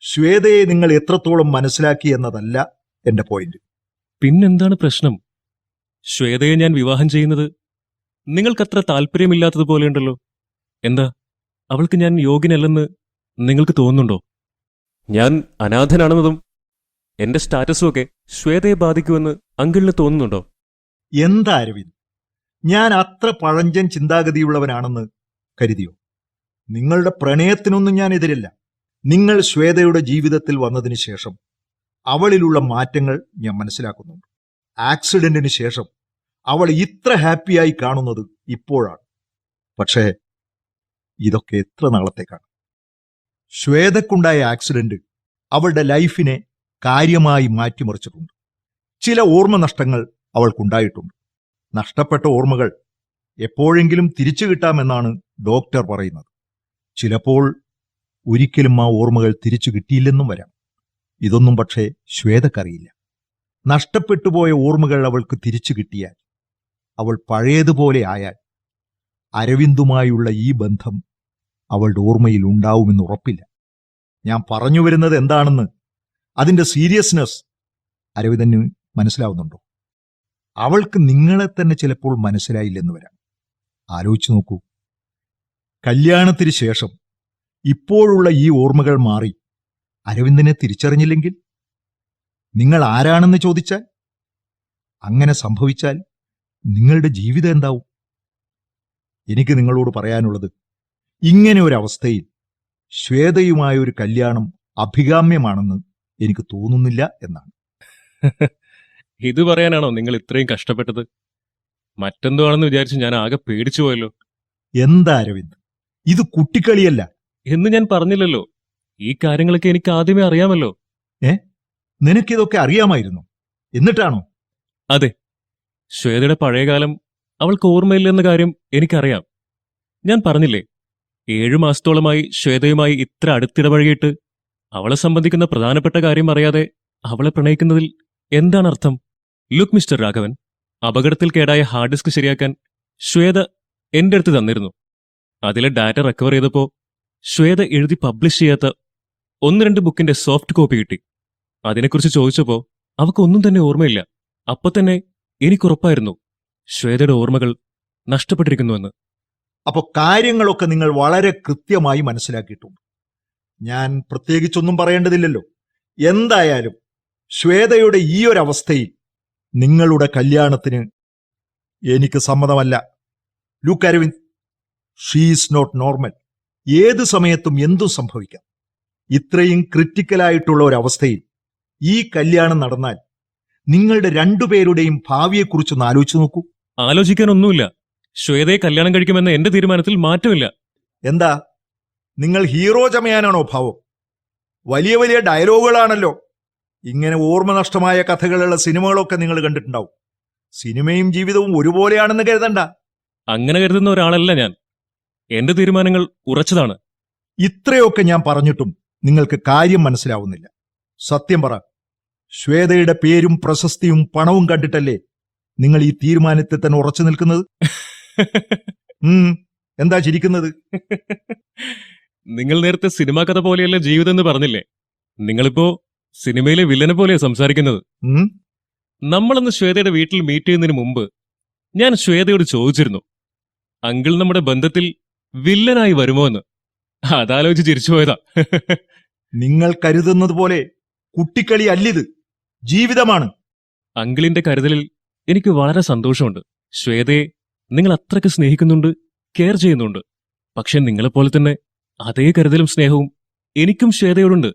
ശ്വേതയെ നിങ്ങൾ എത്രത്തോളം മനസ്സിലാക്കി എന്നതല്ല എന്റെ പോയിന്റ്. പിന്നെന്താണ് പ്രശ്നം? ശ്വേതയെ ഞാൻ വിവാഹം ചെയ്യുന്നത് നിങ്ങൾക്കത്ര താല്പര്യമില്ലാത്തതുപോലെയുണ്ടല്ലോ. എന്താ, അവൾക്ക് ഞാൻ യോഗ്യനല്ലെന്ന് നിങ്ങൾക്ക് തോന്നുന്നുണ്ടോ? ഞാൻ അനാഥനാണെന്നതും എന്റെ സ്റ്റാറ്റസും ഒക്കെ ശ്വേതയെ ബാധിക്കുമെന്ന് അങ്കിളിന് തോന്നുന്നുണ്ടോ? എന്താ അരവിന്ദ്, ഞാൻ അത്ര പഴഞ്ചൻ ചിന്താഗതിയുള്ളവനാണെന്ന് കരുതിയോ? നിങ്ങളുടെ പ്രണയത്തിനൊന്നും ഞാൻ എതിരല്ല. നിങ്ങൾ ശ്വേതയുടെ ജീവിതത്തിൽ വന്നതിന് ശേഷം അവളിലുള്ള മാറ്റങ്ങൾ ഞാൻ മനസ്സിലാക്കുന്നുണ്ട്. ആക്സിഡന്റിന് ശേഷം അവൾ ഇത്ര ഹാപ്പിയായി കാണുന്നത് ഇപ്പോഴാണ്. പക്ഷേ ഇതൊക്കെ എത്ര നാളത്തേക്കാണ്? ശ്വേതക്കുണ്ടായ ആക്സിഡന്റ് അവളുടെ ലൈഫിനെ കാര്യമായി മാറ്റിമറിച്ചിട്ടുണ്ട്. ചില ഓർമ്മ നഷ്ടങ്ങൾ അവൾക്കുണ്ടായിട്ടുണ്ട്. നഷ്ടപ്പെട്ട ഓർമ്മകൾ എപ്പോഴെങ്കിലും തിരിച്ചു കിട്ടാമെന്നാണ് ഡോക്ടർ പറയുന്നത്. ചിലപ്പോൾ ഒരിക്കലും ആ ഓർമ്മകൾ തിരിച്ചു കിട്ടിയില്ലെന്നും വരാം. ഇതൊന്നും പക്ഷേ ശ്വേതക്കറിയില്ല. നഷ്ടപ്പെട്ടുപോയ ഓർമ്മകൾ അവൾക്ക് തിരിച്ചു കിട്ടിയാൽ, അവൾ പഴയതുപോലെ ആയാൽ, അരവിന്ദുമായുള്ള ഈ ബന്ധം അവളുടെ ഓർമ്മയിൽ ഉണ്ടാവുമെന്ന് ഉറപ്പില്ല. ഞാൻ പറഞ്ഞു വരുന്നത് എന്താണെന്ന്, അതിന്റെ സീരിയസ്നെസ് അരവിന്ദന് മനസ്സിലാവുന്നുണ്ടോ? അവൾക്ക് നിങ്ങളെ തന്നെ ചിലപ്പോൾ മനസ്സിലായില്ലെന്ന് വരാം. ആലോചിച്ചു നോക്കൂ. കല്യാണത്തിന് ശേഷം ഇപ്പോഴുള്ള ഈ ഓർമ്മകൾ മാറി അരവിന്ദനെ തിരിച്ചറിഞ്ഞില്ലെങ്കിൽ, നിങ്ങൾ ആരാണെന്ന് ചോദിച്ചാൽ, അങ്ങനെ സംഭവിച്ചാൽ നിങ്ങളുടെ ജീവിതം എന്താവും? എനിക്ക് നിങ്ങളോട് പറയാനുള്ളത്, ഇങ്ങനെ ഒരു അവസ്ഥയിൽ ശ്വേതയുമായൊരു കല്യാണം അഭികാമ്യമാണെന്ന് എനിക്ക് തോന്നുന്നില്ല എന്നാണ്. ഇത് പറയാനാണോ നിങ്ങൾ ഇത്രയും കഷ്ടപ്പെട്ടത്? മറ്റെന്തോ ആണെന്ന് വിചാരിച്ച് ഞാൻ ആകെ പേടിച്ചു പോയല്ലോ. എന്താ അരവിന്ദ്, ഇത് കുട്ടിക്കളിയല്ല. എന്ന് ഞാൻ പറഞ്ഞില്ലല്ലോ. ഈ കാര്യങ്ങളൊക്കെ എനിക്ക് ആദ്യമേ അറിയാമല്ലോ. നിനക്കിതൊക്കെ അറിയാമായിരുന്നു, എന്നിട്ടാണോ? അതെ, ശ്വേതയുടെ പഴയകാലം അവൾക്ക് ഓർമ്മയില്ലെന്ന കാര്യം എനിക്കറിയാം. ഞാൻ പറഞ്ഞില്ലേ, 7 മാസത്തോളമായി ശ്വേതയുമായി ഇത്ര അടുത്തിടപഴകിയിട്ട് അവളെ സംബന്ധിക്കുന്ന പ്രധാനപ്പെട്ട കാര്യം അറിയാതെ അവളെ പ്രണയിക്കുന്നതിൽ എന്താണ് അർത്ഥം? ലുക്ക് മിസ്റ്റർ രാഘവൻ, അപകടത്തിൽ കേടായ ഹാർഡ് ഡിസ്ക് ശരിയാക്കാൻ ശ്വേത എന്റെ അടുത്ത് തന്നിരുന്നു. അതിലെ ഡാറ്റ റിക്കവർ ചെയ്തപ്പോ ശ്വേത എഴുതി പബ്ലിഷ് ചെയ്യാത്ത 1-2 ബുക്കിന്റെ സോഫ്റ്റ് കോപ്പി കിട്ടി. അതിനെക്കുറിച്ച് ചോദിച്ചപ്പോ അവക്കൊന്നും തന്നെ ഓർമ്മയില്ല. അപ്പൊ തന്നെ എനിക്കുറപ്പായിരുന്നു ശ്വേതയുടെ ഓർമ്മകൾ നഷ്ടപ്പെട്ടിരിക്കുന്നുവെന്ന്. അപ്പൊ കാര്യങ്ങളൊക്കെ നിങ്ങൾ വളരെ കൃത്യമായി മനസ്സിലാക്കിയിട്ടുണ്ട്. ഞാൻ പ്രത്യേകിച്ചൊന്നും പറയേണ്ടതില്ലല്ലോ. എന്തായാലും ശ്വേതയുടെ ഈ ഒരു അവസ്ഥയിൽ നിങ്ങളുടെ കല്യാണത്തിന് എനിക്ക് സമ്മതമല്ല. Look Aravind, she's not normal. ഏത് സമയത്തും എന്തും സംഭവിക്കാം. ഇത്രയും ക്രിറ്റിക്കലായിട്ടുള്ള ഒരവസ്ഥയിൽ ഈ കല്യാണം നടന്നാൽ നിങ്ങളുടെ രണ്ടുപേരുടെയും ഭാവിയെക്കുറിച്ചൊന്ന് ആലോചിച്ചു നോക്കൂ. ആലോചിക്കാനൊന്നുമില്ല. ശ്വേതയെ കല്യാണം കഴിക്കുമെന്ന എന്റെ തീരുമാനത്തിൽ മാറ്റമില്ല. എന്താ, നിങ്ങൾ ഹീറോ ചമയാനാണോ ഭാവം? വലിയ വലിയ ഡയലോഗുകളാണല്ലോ. ഇങ്ങനെ ഓർമ്മ നഷ്ടമായ കഥകളുള്ള സിനിമകളൊക്കെ നിങ്ങൾ കണ്ടിട്ടുണ്ടാവും. സിനിമയും ജീവിതവും ഒരുപോലെയാണെന്ന് കരുതണ്ട. അങ്ങനെ കരുതുന്ന ഒരാളല്ല ഞാൻ. എന്റെ തീരുമാനങ്ങൾ ഉറച്ചതാണ്. ഇത്രയൊക്കെ ഞാൻ പറഞ്ഞിട്ടും നിങ്ങൾക്ക് കാര്യം മനസ്സിലാവുന്നില്ല. സത്യം പറ, ശ്വേതയുടെ പേരും പ്രശസ്തിയും പണവും കണ്ടിട്ടല്ലേ നിങ്ങൾ ഈ തീരുമാനത്തിൽ തന്നെ ഉറച്ചു നിൽക്കുന്നത്? എന്താ ചിരിക്കുന്നത്? നിങ്ങൾ നേരത്തെ സിനിമാ കഥ പോലെയല്ല ജീവിതം എന്ന് പറഞ്ഞില്ലേ? നിങ്ങളിപ്പോ സിനിമയിലെ വില്ലനെ പോലെയാ സംസാരിക്കുന്നത്. നമ്മളന്ന് ശ്വേതയുടെ വീട്ടിൽ മീറ്റ് ചെയ്യുന്നതിന് മുമ്പ് ഞാൻ ശ്വേതയോട് ചോദിച്ചിരുന്നു, അങ്കിൾ നമ്മുടെ ബന്ധത്തിൽ വില്ലനായി വരുമോ എന്ന്. അതാലോചിച്ച് ചിരിച്ചുപോയതാ. നിങ്ങൾ കരുതുന്നത് പോലെ കുട്ടിക്കളി അല്ലിത്, ജീവിതമാണ്. അങ്കിളിന്റെ കരുതലിൽ എനിക്ക് വളരെ സന്തോഷമുണ്ട്. ശ്വേതയെ നിങ്ങൾ അത്രയ്ക്ക് സ്നേഹിക്കുന്നുണ്ട്, കെയർ ചെയ്യുന്നുണ്ട്. പക്ഷെ നിങ്ങളെപ്പോലെ തന്നെ അതേ കരുതലും സ്നേഹവും എനിക്കും ശ്വേതയോടുണ്ട്.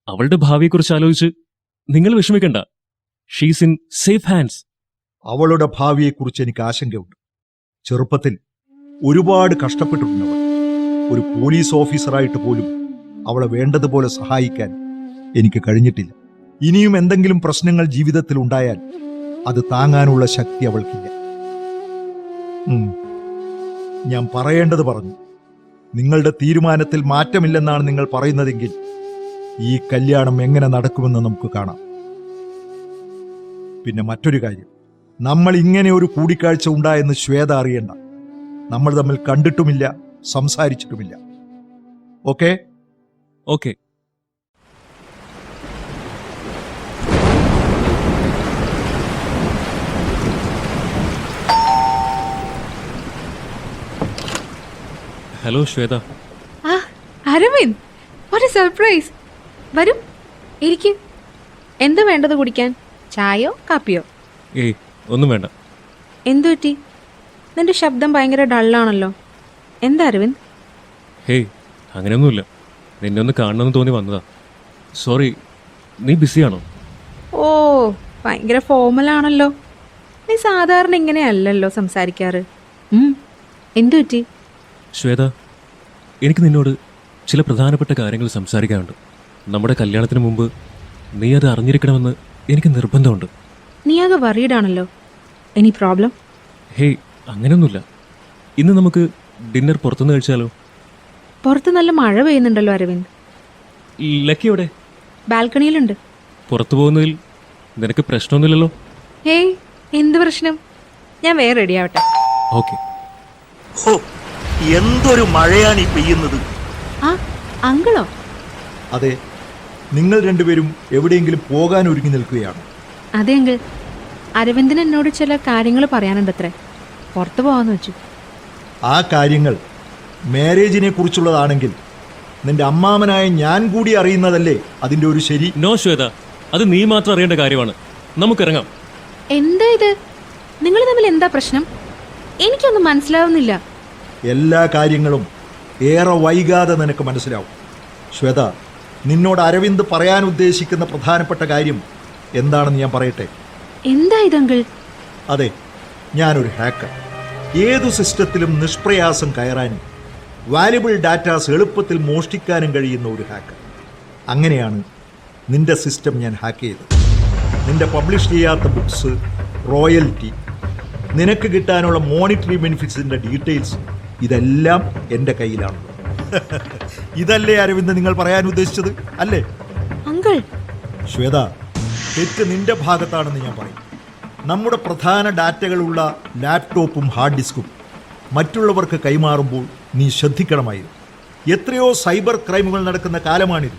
അവളുടെ ഭാവിയെക്കുറിച്ച് ആലോചിച്ച് നിങ്ങൾ വിഷമിക്കണ്ട. She's in safe hands. അവളുടെ ഭാവിയെക്കുറിച്ച് എനിക്ക് ആശങ്കയുണ്ട്. ചെറുപ്പത്തിൽ ഒരുപാട് കഷ്ടപ്പെട്ടിട്ടുണ്ടവൾ. ഒരു പോലീസ് ഓഫീസറായിട്ട് പോലും അവളെ വേണ്ടതുപോലെ സഹായിക്കാൻ എനിക്ക് കഴിഞ്ഞിട്ടില്ല. ഇനിയും എന്തെങ്കിലും പ്രശ്നങ്ങൾ ജീവിതത്തിൽ ഉണ്ടായാൽ അത് താങ്ങാനുള്ള ശക്തി അവൾക്കില്ല. ഞാൻ പറയേണ്ടത് പറഞ്ഞു. നിങ്ങളുടെ തീരുമാനത്തിൽ മാറ്റമില്ലെന്നാണ് നിങ്ങൾ പറയുന്നതെങ്കിൽ ഈ കല്യാണം എങ്ങനെ നടക്കുമെന്ന് നമുക്ക് കാണാം. പിന്നെ മറ്റൊരു കാര്യം, നമ്മൾ ഇങ്ങനെ ഒരു കൂടിക്കാഴ്ച ഉണ്ടായെന്ന് ശ്വേത അറിയണ്ട. നമ്മൾ തമ്മിൽ കണ്ടിട്ടുമില്ല, സംസാരിച്ചിട്ടുമില്ല. Okay? Okay. Hello Shwetha. Aravind, what a surprise. വരൂ, ഇരിക്ക്. എന്താ വേണ്ടത് കുടിക്കാൻ? ചായയോ കാപ്പിയോ? ഏയ്, ഒന്നും വേണ്ട. എന്തു പറ്റി? നിന്റെ ശബ്ദം ഭയങ്കര ഡള്ളാണല്ലോ. എന്താ അരവിന്ദ്? ഹേയ്, അങ്ങനെയൊന്നുമില്ല. നിന്നെ ഒന്ന് കാണണമെന്ന് തോന്നി വന്നതാ. സോറി, നീ ബിസിയാണോ? ഓ, ഭയങ്കര ഫോമലാണല്ലോ. നീ സാധാരണ ഇങ്ങനെയല്ലല്ലോ സംസാരിക്കാറ്. എന്തു പറ്റി? ശ്വേത, എനിക്ക് നിന്നോട് ചില പ്രധാനപ്പെട്ട കാര്യങ്ങൾ സംസാരിക്കാനുണ്ട്. നമ്മുടെ കല്യാണത്തിന് മുമ്പ് നീ അത് അറിഞ്ഞിരിക്കണമെന്ന് എനിക്ക് നിർബന്ധമുണ്ട്. നീ ആകെ വറീഡാണല്ലോ. Any problem? ഹേയ്, അങ്ങനെയൊന്നുമില്ല. ഇന്ന് നമുക്ക് ഡിന്നർ പുറത്തുനിന്ന് കഴിച്ചാലോ? പുറത്ത് നല്ല മഴ പെയ്യുന്നുണ്ടല്ലോ അരവിന്ദ്. ലക്കി എവിടെ? ബാൽക്കണിയിലുണ്ട്. പുറത്തു പോകുന്നതിൽ നിനക്ക് പ്രശ്നമൊന്നുമില്ലല്ലോ? ഹേയ്, എന്ത് പ്രശ്നം? ഞാൻ വേറെ റെഡിയാവട്ടെ. ഓക്കെ. എന്തൊരു മഴയാണ് ഈ പെയ്യുന്നത്. ആ, അങ്കിളോ? അതെ, നിങ്ങൾ രണ്ടുപേരും എവിടെയെങ്കിലും പോകാൻ ഒരുങ്ങി നിൽക്കുകയാണ്. അതെ അങ്കിൾ, അരവിന്ദന് എന്നോട് ചില കാര്യങ്ങൾ പറയാനുണ്ടത്രേ. പുറത്തു പോവാന്ന് വെച്ചു. ആ കാര്യങ്ങൾ മാരേജിനെ കുറിച്ചുള്ളതാണെങ്കിൽ നിന്റെ അമ്മാമനായ ഞാൻ കൂടി അറിയുന്നതല്ലേ അതിൻ്റെ ഒരു ശരി? നോ ശ്വേത, അത് നീ മാത്രം അറിയേണ്ട കാര്യമാണ്. നമുക്കിറങ്ങാം. എന്താ ഇത്? നിങ്ങൾ തമ്മിൽ എന്താ പ്രശ്നം? എനിക്കൊന്നും മനസ്സിലാവുന്നില്ല. എല്ലാ കാര്യങ്ങളും ഏറെ വൈകാതെ നിനക്ക് മനസ്സിലാവും. ശ്വേത, നിന്നോട് അരവിന്ദ് പറയാൻ ഉദ്ദേശിക്കുന്ന പ്രധാനപ്പെട്ട കാര്യം എന്താണെന്ന് ഞാൻ പറയട്ടെ. എന്താ ഇത് അങ്കിൾ? അതെ, ഞാനൊരു ഹാക്കർ. ഏതു സിസ്റ്റത്തിലും നിഷ്പ്രയാസം കയറാനും വാല്യുബിൾ ഡാറ്റാസ് എളുപ്പത്തിൽ മോഷ്ടിക്കാനും കഴിയുന്ന ഒരു ഹാക്കർ. അങ്ങനെയാണ് നിന്റെ സിസ്റ്റം ഞാൻ ഹാക്ക് ചെയ്തത്. നിന്റെ പബ്ലിഷ് ചെയ്യാത്ത ബുക്സ്, റോയൽറ്റി, നിനക്ക് കിട്ടാനുള്ള മോണിറ്ററി ബെനിഫിറ്റ്സിൻ്റെ ഡീറ്റെയിൽസ് ഇതെല്ലാം എൻ്റെ കയ്യിലാണ്. ഇതല്ലേ അരവിന്ദ് നിങ്ങൾ പറയാൻ ഉദ്ദേശിച്ചത്, അല്ലേ? അങ്കിൾ, ശ്വേത, തെറ്റ് നിന്റെ ഭാഗത്താണെന്ന് ഞാൻ പറയും. നമ്മുടെ പ്രധാന ഡാറ്റകളുള്ള ലാപ്ടോപ്പും ഹാർഡ് ഡിസ്കും മറ്റുള്ളവർക്ക് കൈമാറുമ്പോൾ നീ ശ്രദ്ധിക്കണമായിരുന്നു. എത്രയോ സൈബർ ക്രൈമുകൾ നടക്കുന്ന കാലമാണിത്.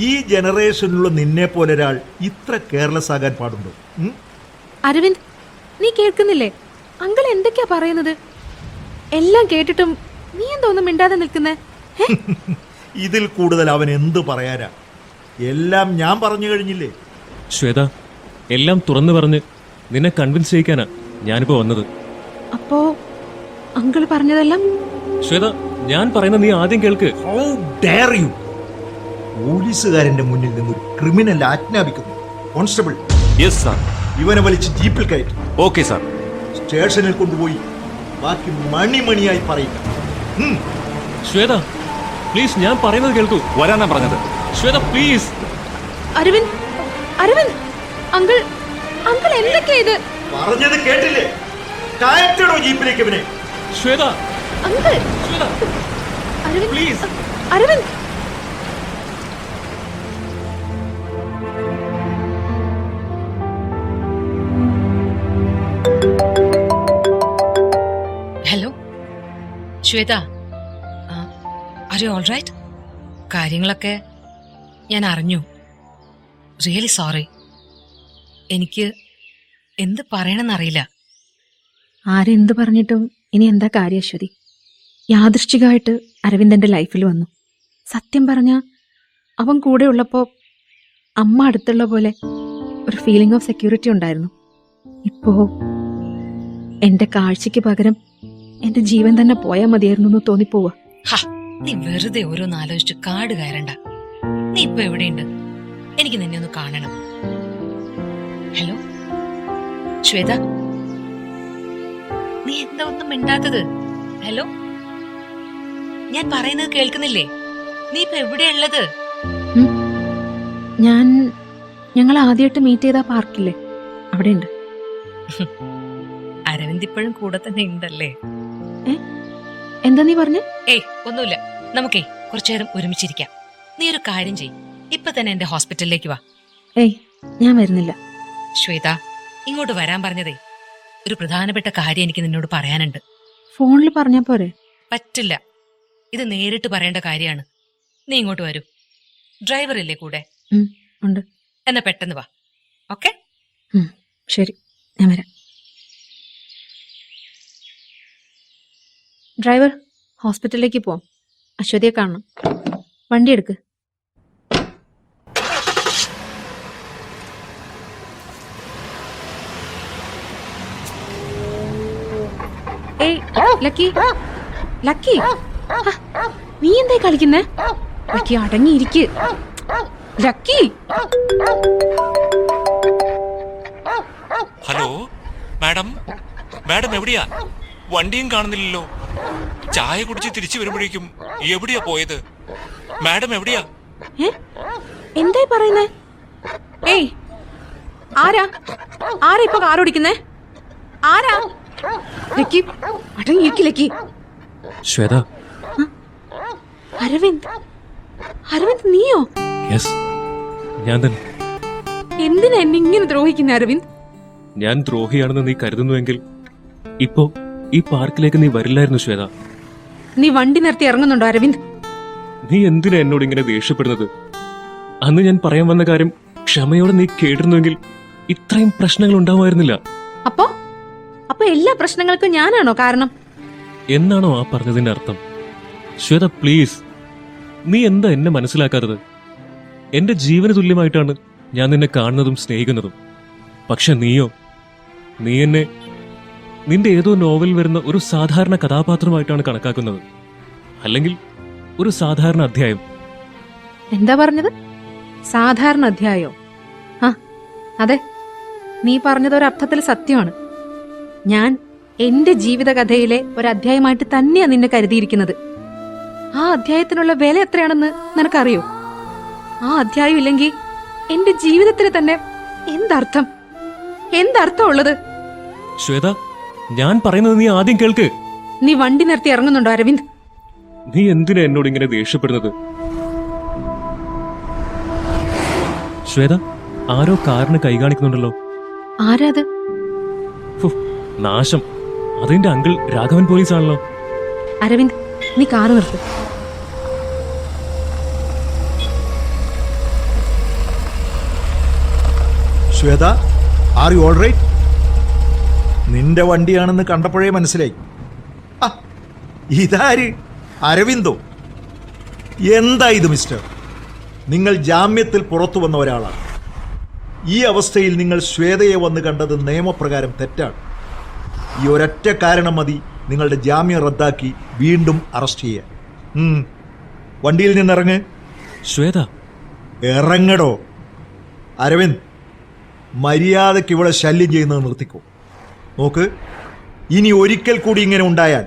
ഈ ജനറേഷനിലുള്ള നിന്നെ പോലെ ഒരാൾ ഇത്ര കെയർലെസ് ആകാൻ പാടുണ്ടോ? അരവിന്ദ്, നീ കേൾക്കുന്നില്ലേ? അങ്കിൾ എന്തൊക്കെയാ പറയുന്നത്? എല്ലാം കേട്ടിട്ടും നീ എന്തോന്നും മിണ്ടാതെ നിൽക്കുന്നേ? ഇതിൽ കൂടുതൽ അവൻ എന്ത് പറയാനാ? എല്ലാം ഞാൻ പറഞ്ഞു കഴിഞ്ഞില്ലേ. ശ്വേത, എല്ലാം തുറന്നു പറഞ്ഞ് നിന്നെ കൺവിൻസ് ചെയ്യിക്കാനാ ഞാനിപ്പോ വന്നത്. അപ്പോ അങ്കിൾ പറഞ്ഞതെല്ലാം? ശ്വേത, ഞാൻ പറയുന്ന നീ ആദ്യം കേൾക്ക്. How dare you? പോലീസുകാരന്റെ മുന്നിൽ നിന്നൊരു ക്രിമിനൽ ആജ്ഞാപിക്കുന്നു. Constable, yes sir. ഇവനെ വലിച്ച് ജീപ്പിൽ കയറ്റി ഓക്കെ സാർ. സ്റ്റേഷനിൽ കൊണ്ടുപോയി ബാക്കി മണിമണിയായി പറയുക. ശ്വേത, പ്ലീസ്, ഞാൻ പറയുന്നത് കേൾക്കൂ. വരാനാ പറഞ്ഞത്. Shweta, please. Aravind, Aravind, uncle, uncle എന്തൊക്കെയാ ഇത്? പറഞ്ഞത് കേട്ടില്ലേ? കയറ്റണോ ജീപ്പിലേക്ക് ഇവനെ? Shweta, uncle, Shweta, Aravind, please. Aravind. Hello Shweta, are you all right? കാര്യങ്ങളൊക്കെ ഞാൻ അറിഞ്ഞു. Really sorry. എനിക്ക് എന്ത് പറയണമെന്നറിയില്ല. ആരെന്ത് പറഞ്ഞിട്ടും ഇനി എന്താ കാര്യം അശ്വതി? യാദൃശ്ചികമായിട്ട് അരവിന്ദ് എൻ്റെ ലൈഫിൽ വന്നു. സത്യം പറഞ്ഞ അവൻ കൂടെ ഉള്ളപ്പോൾ അമ്മ അടുത്തുള്ള പോലെ ഒരു ഫീലിംഗ് ഓഫ് സെക്യൂരിറ്റി ഉണ്ടായിരുന്നു. ഇപ്പോ എൻ്റെ കാഴ്ചയ്ക്ക് പകരം എൻ്റെ ജീവൻ തന്നെ പോയാൽ മതിയായിരുന്നു എന്ന് തോന്നിപ്പോവാ. നീ വെറുതെ ഓരോന്ന് ആലോചിച്ച് കാട് കയറണ്ട. നീ ഇപ്പൊ എവിടെയുണ്ട്? എനിക്ക് നിന്നെ ഒന്ന് കാണണം. ഹലോ ശ്വേത, നീ എന്താ ഒന്നും മിണ്ടാത്തത്? ഹലോ, ഞാൻ പറയുന്നത് കേൾക്കുന്നില്ലേ? നീ ഇപ്പൊ എവിടെയുള്ളത്? ഞങ്ങൾ ആദ്യമായിട്ട് മീറ്റ് ചെയ്ത പാർക്കില്ലേ, അവിടെയുണ്ട്. അരവിന്ദ് ഇപ്പോഴും കൂടെ തന്നെ ഉണ്ടല്ലേ? എന്താ നീ പറഞ്ഞേ? ഏയ് ഒന്നുമില്ല. നമുക്കേ കുറച്ചു നേരം ഒരുമിച്ചിരിക്കാം. നീ ഒരു കാര്യം ചെയ്യ്, ഇപ്പൊ തന്നെ എന്റെ ഹോസ്പിറ്റലിലേക്ക് വാ. ഏയ്, ഞാൻ വരുന്നില്ല. ശ്വേത, ഇങ്ങോട്ട് വരാൻ പറഞ്ഞതേ ഒരു പ്രധാനപ്പെട്ട കാര്യം എനിക്ക് നിന്നോട് പറയാനുണ്ട്. ഫോണിൽ പറഞ്ഞാ പോരെ? പറ്റില്ല, ഇത് നേരിട്ട് പറയേണ്ട കാര്യമാണ്. നീ ഇങ്ങോട്ട് വരൂ. ഡ്രൈവർ ഇല്ലേ കൂടെ? ഉണ്ട്. എന്നാ പെട്ടെന്ന് വാ. ഓക്കെ? ശരി, ഞാൻ വരാം. ഡ്രൈവർ, ഹോസ്പിറ്റലിലേക്ക് പോവാം. അശ്വതിയെ കാണണം. വണ്ടി എടുക്ക്. ഏയ് ലക്കി, ലക്കി, നീ എന്തായി കളിക്കുന്നേ? ലക്കി അടങ്ങിയിരിക്ക്. ലക്കി. ഹലോ മാഡം, മാഡം എവിടെയാ? വണ്ടിയും കാണുന്നില്ലല്ലോ. ചായ കുടിച്ച് തിരിച്ചു വരുമ്പോഴേക്കും എവിടെയാ പോയത്? മാഡം എവിടെയാ? എന്തായി പറയുന്നേ? ഏയ്, ആരാ ഇപ്പൊ കാർ ഓടിക്കുന്നേ? ആരാ? ലക്കി അടങ്ങിയിരിക്ക്. ലക്കി. ശ്വേത. അരവിന്ദ്, അരവിന്ദ് നീയോ? യെസ്, ഞാൻ തന്നെ. എന്തിനാ എന്നെ ഇങ്ങനെ ദ്രോഹിക്കുന്ന അരവിന്ദ്? ഞാൻ ദ്രോഹിയാണെന്ന് നീ കരുതുന്നുവെങ്കിൽ ഇപ്പോ ഈ പാർക്കിലേക്ക് നീ വരില്ലായിരുന്നു ശ്വേത. നീ വണ്ടി നിർത്തി ഇറങ്ങുന്നുണ്ടോ അരവിന്ദ്? നീ എന്തിനാ എന്നോട് ഇങ്ങനെ ദേഷ്യപ്പെടുന്നത്? അന്ന് ഞാൻ പറയാൻ വന്ന കാര്യം ക്ഷമയോടെ നീ കേട്ടിരുന്നുവെങ്കിൽ ഇത്രയും പ്രശ്നങ്ങൾ ഉണ്ടാവുമായിരുന്നില്ല. അപ്പൊ എല്ലാ പ്രശ്നങ്ങൾക്കും ഞാനാണോ കാരണം? എന്നാണോ ആ പറഞ്ഞതിന്റെ അർത്ഥം? ശ്വേത പ്ലീസ്, നീ എന്താ എന്നെ മനസ്സിലാക്കാത്തത്? എന്റെ ജീവന് തുല്യമായിട്ടാണ് ഞാൻ നിന്നെ കാണുന്നതും സ്നേഹിക്കുന്നതും. പക്ഷെ നീ എന്നെ നിന്റെ ഏതോ നോവൽ വരുന്ന ഒരു സാധാരണ കഥാപാത്രമായിട്ടാണ് കണക്കാക്കുന്നത്, അല്ലെങ്കിൽ ഒരു സാധാരണ അധ്യായം. എന്താ പറഞ്ഞത്? സാധാരണ അധ്യായോ? ആ അതെ, നീ പറഞ്ഞത് ഒരർത്ഥത്തിൽ സത്യമാണ്. ഞാൻ എന്റെ ജീവിതകഥയിലെ ഒരധ്യായമായിട്ട് തന്നെയാ നിന്നെ കരുതിയിരിക്കുന്നത്. ആ അധ്യായത്തിനുള്ള വില എത്രയാണെന്ന് നിനക്കറിയോ? ആ അധ്യായം ഇല്ലെങ്കിൽ എന്റെ ജീവിതത്തിന് തന്നെ എന്തർത്ഥം ഉള്ളത്? ശ്വേത, ഞാൻ പറയുന്നത് നീ ആദ്യം കേൾക്ക്. നീ വണ്ടി നിർത്തി ഇറങ്ങുന്നുണ്ടോ അരവിന്ദ്? നീ എന്തിനാ എന്നോട് ഇങ്ങനെ ദേഷ്യപ്പെടുന്നത്? ശ്വേത, ആരോ കാറിന് കൈ കാണിക്കുന്നുണ്ടല്ലോ. ആരാത്? ഫു, നാശം, അതിന്റെ അങ്കിൾ രാഘവൻ പോലീസാണല്ലോ. അരവിന്ദ്, നീ കാറ് നിർത്ത്. Shweta, are you all right? നിന്റെ വണ്ടിയാണെന്ന് കണ്ടപ്പോഴേ മനസ്സിലായി. ആ, ഇതാര്? അരവിന്ദോ? എന്താ ഇത് മിസ്റ്റർ? നിങ്ങൾ ജാമ്യത്തിൽ പുറത്തു വന്ന ഒരാളാണ്. ഈ അവസ്ഥയിൽ നിങ്ങൾ ശ്വേതയെ വന്ന് കണ്ടത് നിയമപ്രകാരം തെറ്റാണ്. ഈ ഒരൊറ്റ കാരണം മതി നിങ്ങളുടെ ജാമ്യം റദ്ദാക്കി വീണ്ടും അറസ്റ്റ് ചെയ്യാൻ. വണ്ടിയിൽ നിന്നിറങ്ങ്. ശ്വേത, ഇറങ്ങടോ. അരവിന്ദ്, മര്യാദയ്ക്ക് ഇവിടെ ശല്യം ചെയ്യുന്നത് നിർത്തിക്കോ. നോക്ക്, ഇനി ഒരിക്കൽ കൂടി ഇങ്ങനെ ഉണ്ടായാൽ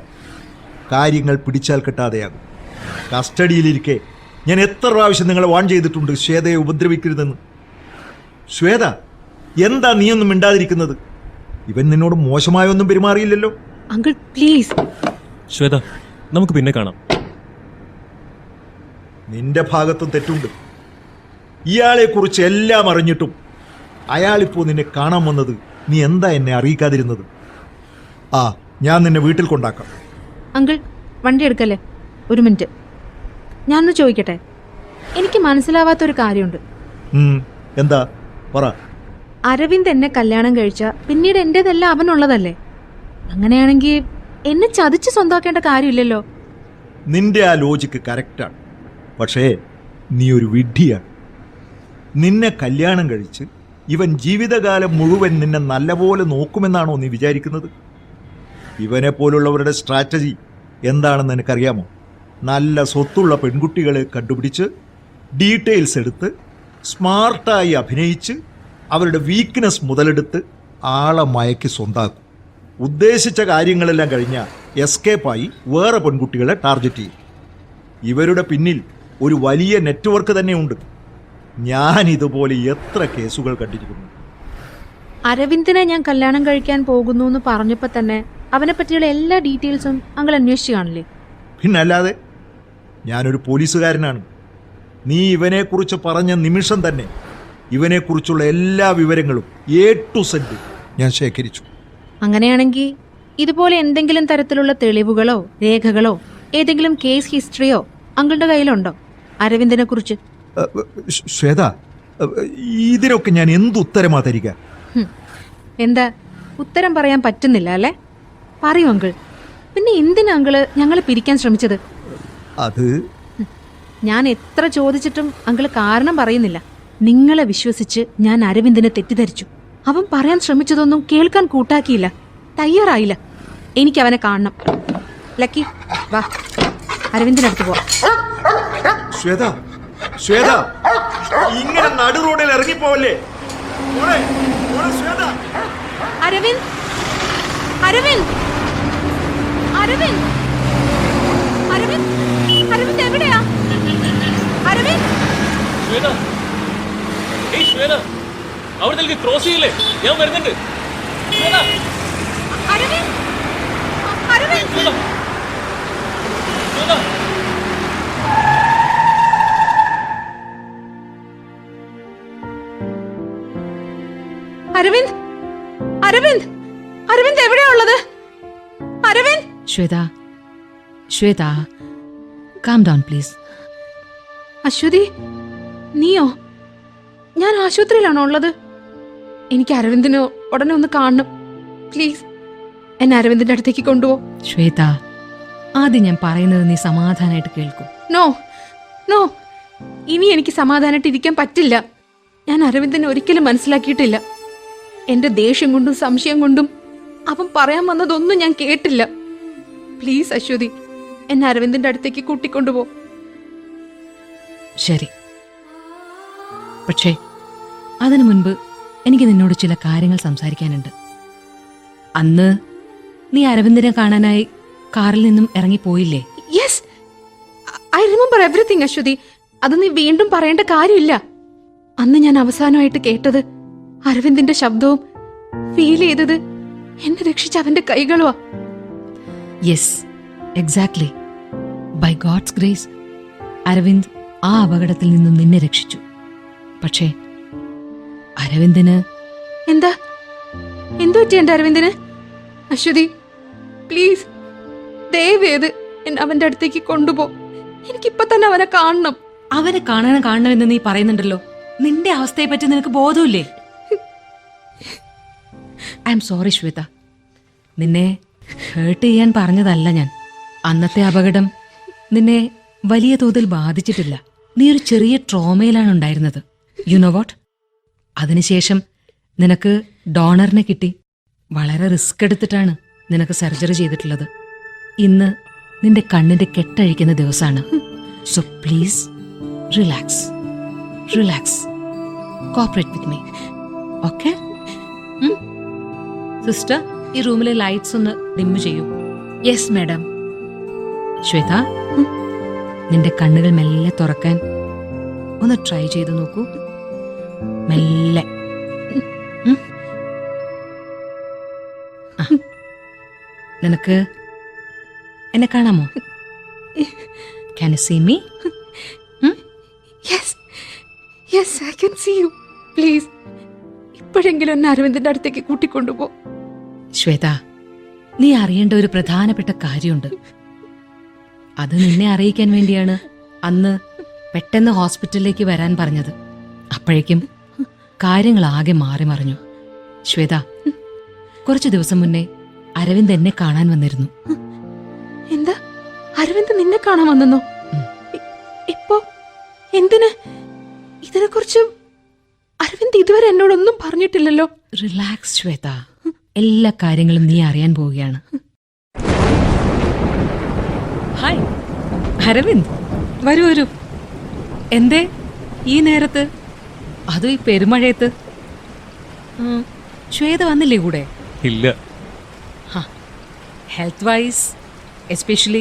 കാര്യങ്ങൾ പിടിച്ചാൽ കിട്ടാതെയാകും. കസ്റ്റഡിയിലിരിക്കെ ഞാൻ എത്ര പ്രാവശ്യം നിങ്ങളെ വാൺ ചെയ്തിട്ടുണ്ട് ശ്വേതയെ ഉപദ്രവിക്കരുതെന്ന്. ശ്വേത, എന്താ നീയൊന്നും മിണ്ടാതിരിക്കുന്നത്? ഇവൻ നിന്നോട് മോശമായൊന്നും പെരുമാറിയില്ലല്ലോ. Uncle please. ശ്വേത, നമുക്ക് പിന്നെ കാണാം. നിന്റെ ഭാഗത്തും തെറ്റുണ്ട്. ഇയാളെക്കുറിച്ച് എല്ലാം അറിഞ്ഞിട്ടും അയാളിപ്പോ നിന്നെ കാണാൻ വന്നത് നീ എന്താ എന്നെ അറിയിക്കാതിരുന്നത്? ആ, ഞാൻ നിന്നെ വീട്ടിൽ കൊണ്ടാക്കാം. അങ്കിൾ, വണ്ടി എടുക്കല്ലേ, ഒരു മിനിറ്റ്. ഞാനൊന്ന് ചോദിക്കട്ടെ? എനിക്ക് മനസ്സിലാവാത്തൊരു കാര്യമുണ്ട്. എന്താ? പറ. അരവിന്ദ് എന്നെ കല്യാണം കഴിച്ച പിന്നീട് എന്റേതെല്ലാം അവനുള്ളതല്ലേ? അങ്ങനെയാണെങ്കിൽ എന്നെ ചതിച്ച് സ്വന്തമാക്കേണ്ട കാര്യമില്ലല്ലോ. നിന്റെ ആ ലോജിക്ക് കറക്റ്റാണ്. പക്ഷേ നീ ഒരു വിഡ്ഢിയാണ്. നിന്നെ കല്യാണം കഴിച്ച് ഇവൻ ജീവിതകാലം മുഴുവൻ നിന്നെ നല്ലപോലെ നോക്കുമെന്നാണോ നീ വിചാരിക്കുന്നത്? ഇവനെ പോലുള്ളവരുടെ സ്ട്രാറ്റജി എന്താണെന്ന് എനിക്കറിയാമോ? നല്ല സ്വത്തുള്ള പെൺകുട്ടികളെ കണ്ടുപിടിച്ച് ഡീറ്റെയിൽസ് എടുത്ത് സ്മാർട്ടായി അഭിനയിച്ച് അവരുടെ വീക്ക്നെസ് മുതലെടുത്ത് ആളെ മയക്കി സ്വന്താക്കും. ഉദ്ദേശിച്ച കാര്യങ്ങളെല്ലാം കഴിഞ്ഞാൽ എസ്കേപ്പായി വേറെ പെൺകുട്ടികളെ ടാർഗറ്റ് ചെയ്യും. ഇവരുടെ പിന്നിൽ ഒരു വലിയ നെറ്റ്വർക്ക് തന്നെയുണ്ട്. ഞാൻ ഇതുപോലെ എത്ര കേസുകൾ കണ്ടിരിക്കുന്നു. അരവിന്ദിനെ ഞാൻ കല്യാണം കഴിക്കാൻ പോകുന്നു എന്ന് പറഞ്ഞപ്പോ തന്നെ അവനെ പറ്റിയുള്ള എല്ലാ ഡീറ്റെയിൽസും അങ്ങൾ അന്വേഷിച്ചു കാണില്ലേ? പിന്നല്ലാതെ, ഞാനൊരു പോലീസുകാരനാണ്. നീ ഇവനെക്കുറിച്ച് പറഞ്ഞ നിമിഷം തന്നെ ഇവനെക്കുറിച്ചുള്ള എല്ലാ വിവരങ്ങളും A to Z ഞാൻ ശേഖരിച്ചു. അങ്ങനെയാണെങ്കിൽ ഇതുപോലെ എന്തെങ്കിലും തരത്തിലുള്ള തെളിവുകളോ രേഖകളോ ഏതെങ്കിലും കേസ് ഹിസ്റ്ററിയോ അങ്കിളുടെ കയ്യിലുണ്ടോ അരവിന്ദിനെ കുറിച്ച്? ശ്വേത, ഇതിനൊക്കെ ഞാൻ എന്തുത്തരമാ തരിക? എന്താ, ഉത്തരം പറയാൻ പറ്റുന്നില്ല അല്ലേ? പറയൂ അങ്കിൾ. പിന്നെ എന്തിനാ അങ്കിള് ഞങ്ങളെ പിരിക്കാൻ ശ്രമിച്ചത്? അത് ഞാൻ എത്ര ചോദിച്ചിട്ടും അങ്കിള് കാരണം പറയുന്നില്ല. നിങ്ങളെ വിശ്വസിച്ച് ഞാൻ അരവിന്ദിനെ തെറ്റിദ്ധരിച്ചു. അവൻ പറയാൻ ശ്രമിച്ചതൊന്നും കേൾക്കാൻ കൂട്ടാക്കിയില്ല, തയ്യാറായില്ല. എനിക്ക് അവനെ കാണണം. ലക്കി, വാ, അരവിന്ദിനടുത്ത് പോവാം. ശ്വേത, ശ്വേത, ഇങ്ങനെ നടു റോഡിൽ ഇറങ്ങിപ്പോവല്ലേ. അരവിന്ദ്, അരവിന്ദ്, അരവിന്ദ്, അരവിന്ദ്, അരവിന്ദ് എവിടെയാ? അരവിന്ദ്, ശ്വേത, ഏയ് ശ്വേത, അവിടെ ക്രോസ് ചെയ്യില്ലേ? ഞാൻ വരുന്നുണ്ട്. ശ്വേത, അരവിന്ദ്, അരവിന്ദ്, ശ്വേത, ശ്വേത. അരവിന്ദ്, അരവിന്ദ്, അരവിന്ദ് എവിടെയാ ഉള്ളത്? Aravind. Shweta, calm down, please. Aswathy, നീയോ? ഞാൻ ആശുപത്രിയിലാണോ ഉള്ളത്? എനിക്ക് അരവിന്ദിന് ഉടനെ ഒന്ന് കാണണം. പ്ലീസ് എന്നെ അരവിന്ദിന്റെ അടുത്തേക്ക് കൊണ്ടുപോ. ശ്വേത, ആദ്യം ഞാൻ പറയുന്നത് നീ സമാധാനമായിട്ട് കേൾക്കൂ. നോ നോ, ഇനി എനിക്ക് സമാധാനമായിട്ട് ഇരിക്കാൻ പറ്റില്ല. ഞാൻ അരവിന്ദനെ ഒരിക്കലും മനസ്സിലാക്കിയിട്ടില്ല. എന്റെ ദേഷ്യം കൊണ്ടും സംശയം കൊണ്ടും അവൻ പറയാൻ വന്നതൊന്നും ഞാൻ കേട്ടില്ല. പ്ലീസ് അശ്വതി, എന്നെ അരവിന്ദിന്റെ അടുത്തേക്ക് കൂട്ടിക്കൊണ്ടുപോ. ശരി, പക്ഷേ അതിനു മുൻപ് എനിക്ക് നിന്നോട് ചില കാര്യങ്ങൾ സംസാരിക്കാനുണ്ട്. അന്ന് നീ അരവിന്ദനെ കാണാനായി കാറിൽ നിന്നും ഇറങ്ങിപ്പോയില്ലേ? Yes, I remember everything Aswathy. അത് നീ വീണ്ടും പറയേണ്ട കാര്യമില്ല. അന്ന് ഞാൻ അവസാനമായിട്ട് കേട്ടത് അരവിന്ദിന്റെ ശബ്ദവും ഫീൽ ചെയ്തത് എന്നെ രക്ഷിച്ച അവന്റെ കൈകളുവാ. Yes, exactly. By God's grace Aravind ആ അപകടത്തിൽ നിന്നും നിന്നെ രക്ഷിച്ചു. പക്ഷേ അരവിന്ദിന് എന്താ എന്തു പറ്റി എന്റെ അരവിന്ദിന്? അശ്വതി പ്ലീസ്, ദയവേത് എന്നെ അവന്റെ അടുത്തേക്ക് കൊണ്ടുപോ. എനിക്കിപ്പൊ തന്നെ അവനെ കാണണം. അവനെ കാണണമെന്ന് നീ പറയുന്നുണ്ടല്ലോ. നിന്റെ അവസ്ഥയെ പറ്റി നിനക്ക് ബോധമില്ലേ? ഐ എം സോറി ശ്വേത, നിന്നെ ഹേർട്ട് ചെയ്യാൻ പറഞ്ഞതല്ല ഞാൻ. അന്നത്തെ അപകടം നിന്നെ വലിയ തോതിൽ ബാധിച്ചിട്ടില്ല. നീ ഒരു ചെറിയ ട്രോമയിലാണ് ഉണ്ടായിരുന്നത്. You know what? അതിനുശേഷം നിനക്ക് ഡോണറിനെ കിട്ടി. വളരെ റിസ്ക് എടുത്തിട്ടാണ് നിനക്ക് സർജറി ചെയ്തിട്ടുള്ളത്. ഇന്ന് നിന്റെ കണ്ണിന്റെ കെട്ടഴിക്കുന്ന ദിവസമാണ്. So please relax, relax, cooperate with me, okay? Sister, ഈ റൂമിലെ ലൈറ്റ്സ് ഒന്ന് ഡിം ചെയ്യൂ. Yes madam. ശ്വേത, നിന്റെ കണ്ണുകൾ മെല്ലെ തുറക്കാൻ ഒന്ന് ട്രൈ ചെയ്ത് നോക്കൂ. മെല്ലെ. നിനക്ക് എന്നെ കാണാമോ? Can you see me? Yes yes, I can see you. Please ഇപ്പോഴെങ്കിലും എന്നെ അരവിന്ദിന്റെ അടുത്തേക്ക് കൂട്ടിക്കൊണ്ടുപോ. ശ്വേത, നീ അറിയേണ്ട ഒരു പ്രധാനപ്പെട്ട കാര്യമുണ്ട്. അത് നിന്നെ അറിയിക്കാൻ വേണ്ടിയാണ് അന്ന് പെട്ടെന്ന് ഹോസ്പിറ്റലിലേക്ക് വരാൻ പറഞ്ഞത്. അപ്പോഴേക്കും കാര്യങ്ങൾ ആകെ മാറി മറിഞ്ഞു. ശ്വേത, കുറച്ചു ദിവസം മുന്നേ അരവിന്ദ് എന്നെ കാണാൻ വന്നിരുന്നു. എന്താ? അരവിന്ദ് നിന്നെ കാണാൻ വന്നെന്നോ? ഇപ്പോ എന്തിന്? ഇതിനെക്കുറിച്ച് അരവിന്ദ് ഇതുവരെ എന്നോടൊന്നും പറഞ്ഞിട്ടില്ലല്ലോ. റിലാക്സ് ശ്വേത, എല്ലാ കാര്യങ്ങളും നീ അറിയാൻ പോവുകയാണ്. ഹായ് അരവിന്ദ്, വരൂ വരൂ. എന്തേ ഈ നേരത്ത്, അതും ഈ പെരുമഴയത്ത്? ശ്വേത വന്നില്ലേ കൂടെ? ഇല്ല. Health wise, especially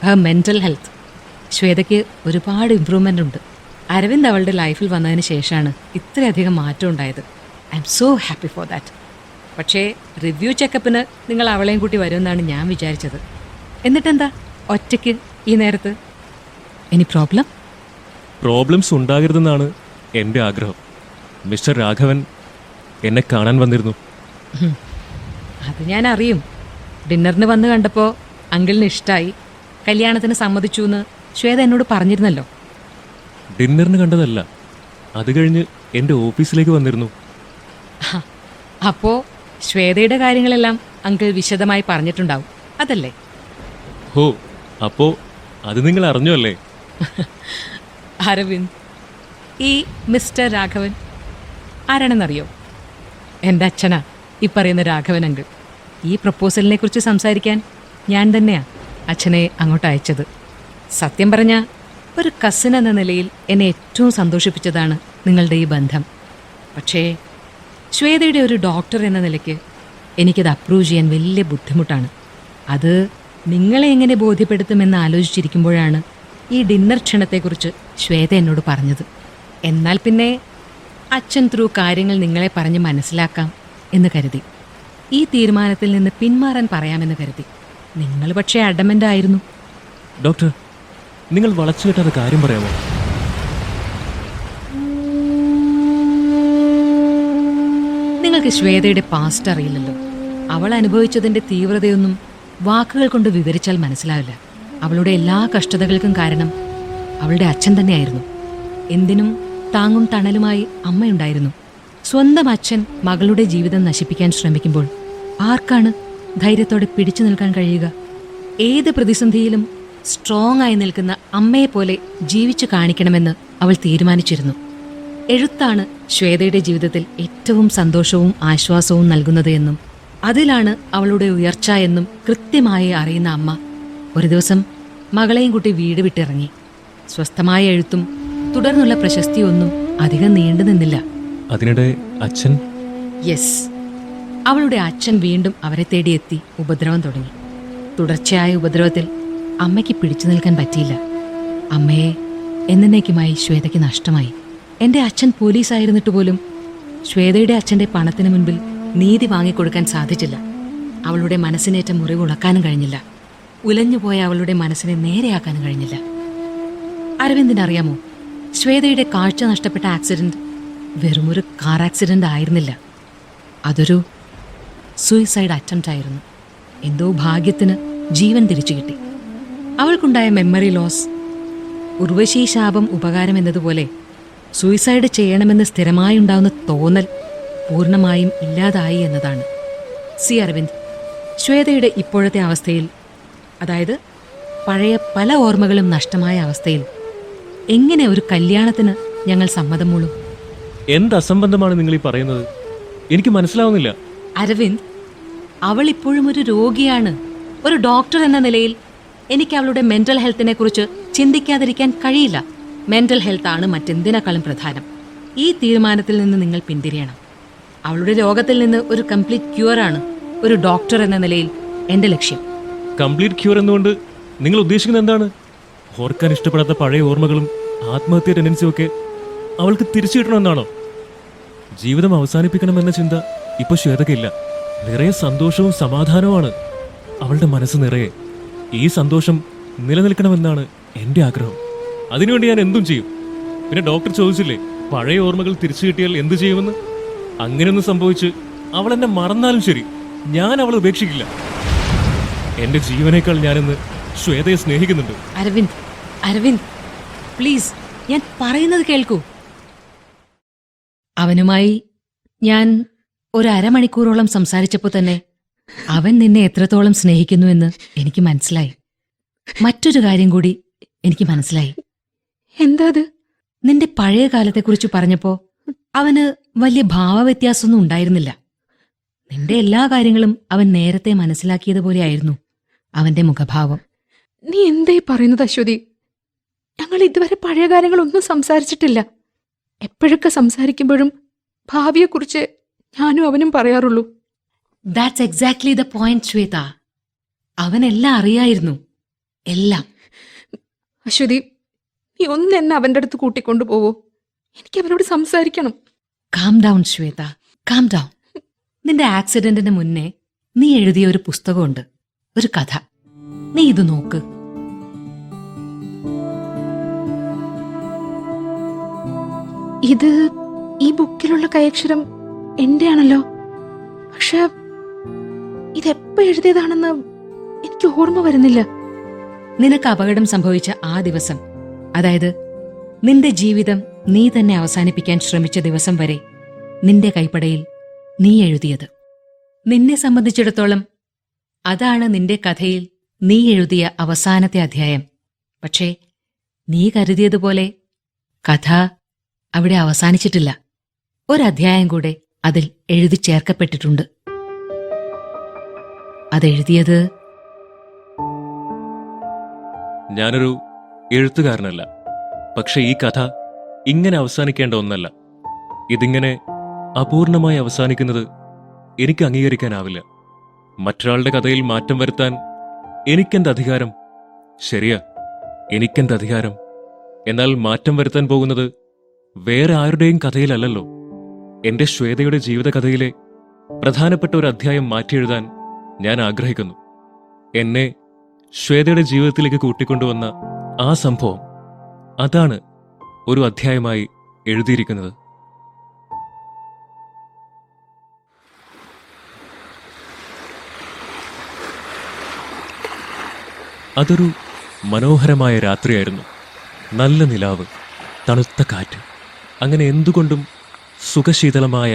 her mental health, ശ്വേതയ്ക്ക് ഒരുപാട് ഇമ്പ്രൂവ്മെന്റ് ഉണ്ട്. അരവിന്ദ് അവളുടെ ലൈഫിൽ വന്നതിന് ശേഷമാണ് ഇത്രയധികം മാറ്റം ഉണ്ടായത്. I M so happy for that. പക്ഷേ റിവ്യൂ ചെക്കപ്പിന് നിങ്ങൾ അവളെയും കൂട്ടി വരുമെന്നാണ് ഞാൻ വിചാരിച്ചത്. എന്നിട്ടെന്താ ഒറ്റയ്ക്ക് ഈ നേരത്ത്? Any problem? പ്രോബ്ലംസ് ഉണ്ടാകരുതെന്നാണ് എൻ്റെ ആഗ്രഹം. മിസ്റ്റർ രാഘവൻ എന്നെ കാണാൻ വന്നിരുന്നു. അത് ഞാൻ അറിയും. ഡിന്നറിന് വന്ന് കണ്ടപ്പോൾ അങ്കിളിന് ഇഷ്ടമായി, കല്യാണത്തിന് സമ്മതിച്ചു എന്ന് ശ്വേത എന്നോട് പറഞ്ഞിരുന്നല്ലോ. ഡിന്നറിന് കണ്ടതല്ല, അത് കഴിഞ്ഞ് എൻ്റെ ഓഫീസിലേക്ക് വന്നിരുന്നു. അപ്പോ ശ്വേതയുടെ കാര്യങ്ങളെല്ലാം അങ്കിൾ വിശദമായി പറഞ്ഞിട്ടുണ്ടാവും, അതല്ലേ? ഹോ, അപ്പോ അത് നിങ്ങൾ അറിഞ്ഞു അല്ലേ? അരവിന്ദ്, ഈ മിസ്റ്റർ രാഘവൻ ആരാണെന്നറിയോ? എൻ്റെ അച്ഛനാ ഈ പറയുന്ന രാഘവൻ അങ്കിൾ. ഈ പ്രപ്പോസലിനെ കുറിച്ച് സംസാരിക്കാൻ ഞാൻ തന്നെയാ അച്ഛനെ അങ്ങോട്ട് അയച്ചത്. സത്യം പറഞ്ഞ ഒരു കസിൻ എന്ന നിലയിൽ എന്നെ ഏറ്റവും സന്തോഷിപ്പിച്ചതാണ് നിങ്ങളുടെ ഈ ബന്ധം. പക്ഷേ ശ്വേതയുടെ ഒരു ഡോക്ടർ എന്ന നിലയ്ക്ക് എനിക്കത് അപ്രൂവ് ചെയ്യാൻ വലിയ ബുദ്ധിമുട്ടാണ്. അത് നിങ്ങളെ എങ്ങനെ ബോധ്യപ്പെടുത്തുമെന്ന് ആലോചിച്ചിരിക്കുമ്പോഴാണ് ഈ ഡിന്നർ ക്ഷണത്തെക്കുറിച്ച് ശ്വേത എന്നോട് പറഞ്ഞത്. എന്നാൽ പിന്നെ അച്ഛൻ ത്രൂ കാര്യങ്ങൾ നിങ്ങളെ പറഞ്ഞ് മനസ്സിലാക്കാം എന്ന് കരുതി. ഈ തീരുമാനത്തിൽ നിന്ന് പിന്മാറാൻ പറയാമെന്ന് കരുതി. നിങ്ങൾ പക്ഷേ അഡമൻ്റ് ആയിരുന്നു. ഡോക്ടർ, നിങ്ങൾ വളച്ചു കെട്ടാതെ കാര്യം പറയാമോ? നിങ്ങൾക്ക് ശ്വേതയുടെ പാസ്റ്റ് അറിയില്ലല്ലോ. അവൾ അനുഭവിച്ചതിന്റെ തീവ്രതയൊന്നും വാക്കുകൾ കൊണ്ട് വിവരിച്ചാൽ മനസ്സിലാവില്ല. അവളുടെ എല്ലാ കഷ്ടതകൾക്കും കാരണം അവളുടെ അച്ഛൻ തന്നെയായിരുന്നു. എന്തിനും താങ്ങും തണലുമായി അമ്മയുണ്ടായിരുന്നു. സ്വന്തം അച്ഛൻ മകളുടെ ജീവിതം നശിപ്പിക്കാൻ ശ്രമിക്കുമ്പോൾ ആർക്കാണ് ധൈര്യത്തോടെ പിടിച്ചു നിൽക്കാൻ കഴിയുക? ഏത് പ്രതിസന്ധിയിലും സ്ട്രോങ് ആയി നിൽക്കുന്ന അമ്മയെപ്പോലെ ജീവിച്ചു കാണിക്കണമെന്ന് അവൾ തീരുമാനിച്ചിരുന്നു. എഴുത്താണ് ശ്വേതയുടെ ജീവിതത്തിൽ ഏറ്റവും സന്തോഷവും ആശ്വാസവും നൽകുന്നത് എന്നും അതിലാണ് അവളുടെ ഉയർച്ച എന്നും കൃത്യമായി അറിയുന്ന അമ്മ ഒരു ദിവസം മകളെയും കൂട്ടി വീട് വിട്ടിറങ്ങി. സ്വസ്ഥമായ എഴുത്തും തുടർന്നുള്ള പ്രശസ്തിയൊന്നും അധികം നീണ്ടു നിന്നില്ല. അതിനിടെ അച്ഛൻ യെസ്, അവളുടെ അച്ഛൻ വീണ്ടും അവരെ തേടിയെത്തി ഉപദ്രവം തുടങ്ങി. തുടർച്ചയായ ഉപദ്രവത്തിൽ അമ്മയ്ക്ക് പിടിച്ചു നിൽക്കാൻ പറ്റിയില്ല. അമ്മയെ എന്നേക്കുമായി ശ്വേതയ്ക്ക് നഷ്ടമായി. എന്റെ അച്ഛൻ പോലീസായിരുന്നിട്ട് പോലും ശ്വേതയുടെ അച്ഛന്റെ പണത്തിന് മുൻപിൽ നീതി വാങ്ങിക്കൊടുക്കാൻ സാധിച്ചില്ല. അവളുടെ മനസ്സിനേറ്റ മുറിവ് ഉളക്കാനും കഴിഞ്ഞില്ല. ഉലഞ്ഞുപോയ അവളുടെ മനസ്സിനെ നേരെയാക്കാനും കഴിഞ്ഞില്ല. അരവിന്ദിനറിയാമോ, ശ്വേതയുടെ കാഴ്ച നഷ്ടപ്പെട്ട ആക്സിഡന്റ് വെറുമൊരു കാർ ആക്സിഡന്റ് ആയിരുന്നില്ല. അതൊരു സൂയിസൈഡ് അറ്റംപ്റ്റ് ആയിരുന്നു. എന്തോ ഭാഗ്യത്തിന് ജീവൻ തിരിച്ചു കിട്ടി. അവൾക്കുണ്ടായ മെമ്മറി ലോസ്, ഉർവശി ശാപം ഉപകാരം എന്നതുപോലെ സൂയിസൈഡ് ചെയ്യണമെന്ന് സ്ഥിരമായി ഉണ്ടാവുന്ന തോന്നൽ പൂർണ്ണമായും ഇല്ലാതായി എന്നതാണ്. സി അരവിന്ദ്, ശ്വേതയുടെ ഇപ്പോഴത്തെ അവസ്ഥയിൽ, അതായത് പഴയ പല ഓർമ്മകളും നഷ്ടമായ അവസ്ഥയിൽ എങ്ങനെ ഒരു കല്യാണത്തിന് ഞങ്ങൾ സമ്മതം മൂളും? എന്ത് അസംബന്ധമാണ് നിങ്ങൾ ഈ പറയുന്നത്? എനിക്ക് മനസ്സിലാവുന്നില്ല. അരവിന്ദ്, അവൾ ഇപ്പോഴും ഒരു രോഗിയാണ്. ഒരു ഡോക്ടർ എന്ന നിലയിൽ എനിക്ക് അവളുടെ മെന്റൽ ഹെൽത്തിനെ കുറിച്ച് ചിന്തിക്കാതിരിക്കാൻ കഴിയില്ല. മെന്റൽ ഹെൽത്ത് ആണ് മറ്റെന്തിനേക്കാളും പ്രധാനം. ഈ തീരുമാനത്തിൽ നിന്ന് നിങ്ങൾ പിന്തിരിയണം. അവളുടെ രോഗത്തിൽ നിന്ന് ഒരു കംപ്ലീറ്റ് ക്യൂർ ആണ് ഒരു ഡോക്ടർ എന്ന നിലയിൽ എന്റെ ലക്ഷ്യം. കംപ്ലീറ്റ് ക്യൂർ എന്നുകൊണ്ട് നിങ്ങൾ ഉദ്ദേശിക്കുന്നത് എന്താണ്? ഓർക്കാൻ ഇഷ്ടപ്പെടാത്ത പഴയ ഓർമ്മകളും ആത്മഹത്യ ടെൻഡൻസിയും ഒക്കെ അവൾക്ക് തിരിച്ചു കിട്ടണമെന്നാണോ? ജീവിതം അവസാനിപ്പിക്കണമെന്ന ചിന്ത ഇപ്പൊ ശ്വേതയ്ക്കില്ല. നിറയെ സന്തോഷവും സമാധാനവുമാണ് അവളുടെ മനസ്സ് നിറയെ. ഈ സന്തോഷം നിലനിൽക്കണമെന്നാണ് എന്റെ ആഗ്രഹം. അതിനുവേണ്ടി ഞാൻ എന്തും ചെയ്യും. പിന്നെ ഡോക്ടർ ചോദിച്ചില്ലേ പഴയ ഓർമ്മകൾ തിരിച്ചു കിട്ടിയാൽ എന്തു ചെയ്യുമെന്ന്? അങ്ങനെയൊന്നും സംഭവിച്ച് അവൾ എന്നെ മറന്നാലും ശരി, ഞാൻ അവളെ ഉപേക്ഷിക്കില്ല. എന്റെ ജീവനേക്കാൾ ഞാനിന്ന് ശ്വേതയെ സ്നേഹിക്കുന്നുണ്ട്. അരവിന്ദ്, അരവിന്ദ്, പ്ലീസ്, ഞാൻ പറയുന്നത് കേൾക്കൂ. അവനുമായി ഞാൻ ഒരു അരമണിക്കൂറോളം സംസാരിച്ചപ്പോൾ തന്നെ അവൻ നിന്നെ എത്രത്തോളം സ്നേഹിക്കുന്നുവെന്ന് എനിക്ക് മനസ്സിലായി. മറ്റൊരു കാര്യം കൂടി എനിക്ക് മനസ്സിലായി. എന്താ അത്? നിന്റെ പഴയ കാലത്തെക്കുറിച്ച് പറഞ്ഞപ്പോ അവന് വലിയ ഭാവവ്യത്യാസമൊന്നും ഉണ്ടായിരുന്നില്ല. നിന്റെ എല്ലാ കാര്യങ്ങളും അവൻ നേരത്തെ മനസ്സിലാക്കിയതുപോലെയായിരുന്നു അവന്റെ മുഖഭാവം. നീ എന്തേ പറയുന്നത് അശ്വതി? ഞങ്ങൾ ഇതുവരെ പഴയ കാര്യങ്ങളൊന്നും സംസാരിച്ചിട്ടില്ല. എപ്പോഴൊക്കെ സംസാരിക്കുമ്പോഴും ഭാവിയെക്കുറിച്ച് ഞാനും അവനും പറയാറുള്ളൂ. That's exactly the point Shwetha. അവനെല്ലാം അറിയായിരുന്നു, എല്ലാം. അശ്വതി, നീ ഒന്ന് എന്നെ അവന്റെ അടുത്ത് കൂട്ടിക്കൊണ്ടു പോവോ? എനിക്ക് അവനോട് സംസാരിക്കണം. Calm down Shweta, calm down. നിന്റെ ആക്സിഡന്റിന് മുന്നേ നീ എഴുതിയ ഒരു പുസ്തകമുണ്ട്, ഒരു കഥ. നീ ഇത് നോക്ക്. ഇത് ഈ ബുക്കിലുള്ള കൈയക്ഷരം എന്റെയാണല്ലോ. പക്ഷെ ഇതെപ്പോ എഴുതിയതാണെന്ന് എനിക്ക് ഓർമ്മ വരുന്നില്ല. നിനക്ക് അപകടം സംഭവിച്ച ആ ദിവസം, അതായത് നിന്റെ ജീവിതം നീ തന്നെ അവസാനിപ്പിക്കാൻ ശ്രമിച്ച ദിവസം വരെ നിന്റെ കൈപ്പടയിൽ നീ എഴുതിയത്. നിന്നെ സംബന്ധിച്ചിടത്തോളം അതാണ് നിന്റെ കഥയിൽ നീ എഴുതിയ അവസാനത്തെ അധ്യായം. പക്ഷേ നീ കരുതിയതുപോലെ കഥ അവിടെ അവസാനിച്ചിട്ടില്ല. ഒരധ്യായം കൂടെ അതിൽ എഴുതി ചേർക്കപ്പെട്ടിട്ടുണ്ട്. അതെഴുതിയത് ഞാനൊരു എഴുത്തുകാരനല്ല. പക്ഷെ ഈ കഥ ഇങ്ങനെ അവസാനിക്കേണ്ട ഒന്നല്ല. ഇതിങ്ങനെ അപൂർണമായി അവസാനിക്കുന്നത് എനിക്ക് അംഗീകരിക്കാനാവില്ല. മറ്റൊരാളുടെ കഥയിൽ മാറ്റം വരുത്താൻ എനിക്കെന്ത് അധികാരം? ശരിയാ, എനിക്കെന്ത് അധികാരം? എന്നാൽ മാറ്റം വരുത്താൻ പോകുന്നത് വേറെ ആരുടെയും കഥയിലല്ലല്ലോ. എന്റെ ശ്വേതയുടെ ജീവിതകഥയിലെ പ്രധാനപ്പെട്ട ഒരു അധ്യായം മാറ്റിയെഴുതാൻ ഞാൻ ആഗ്രഹിക്കുന്നു. എന്നെ ശ്വേതയുടെ ജീവിതത്തിലേക്ക് കൂട്ടിക്കൊണ്ടുവന്ന ആ സംഭവം, അതാണ് ഒരു അധ്യായമായി എഴുതിയിരിക്കുന്നത്. അതൊരു മനോഹരമായ രാത്രിയായിരുന്നു. നല്ല നിലാവ്, തണുത്ത കാറ്റ്, അങ്ങനെ എന്തുകൊണ്ടും സുഖശീതളമായ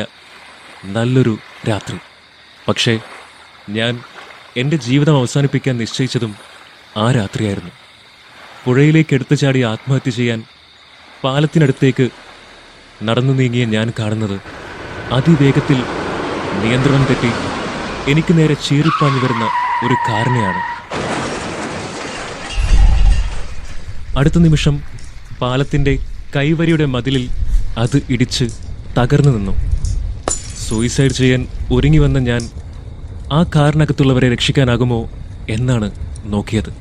നല്ലൊരു രാത്രി. പക്ഷേ ഞാൻ എൻ്റെ ജീവിതം അവസാനിപ്പിക്കാൻ നിശ്ചയിച്ചതും ആ രാത്രിയായിരുന്നു. പുഴയിലേക്ക് എടുത്തു ചാടി ആത്മഹത്യ ചെയ്യാൻ പാലത്തിനടുത്തേക്ക് നടന്നു നീങ്ങിയ ഞാൻ കാണുന്നത് അതിവേഗത്തിൽ നിയന്ത്രണം തെറ്റി എനിക്ക് നേരെ ചീറിപ്പാഞ്ഞു വരുന്ന ഒരു കാറിനെയാണ്. അടുത്ത നിമിഷം പാലത്തിൻ്റെ കൈവരിയുടെ മതിലിൽ അത് ഇടിച്ച് തകർന്നു നിന്നു. സൂയിസൈഡ് ചെയ്യാൻ ഒരുങ്ങി വന്ന ഞാൻ ആ കാറിനകത്തുള്ളവരെ രക്ഷിക്കാനാകുമോ എന്നാണ് നോക്കിയത്.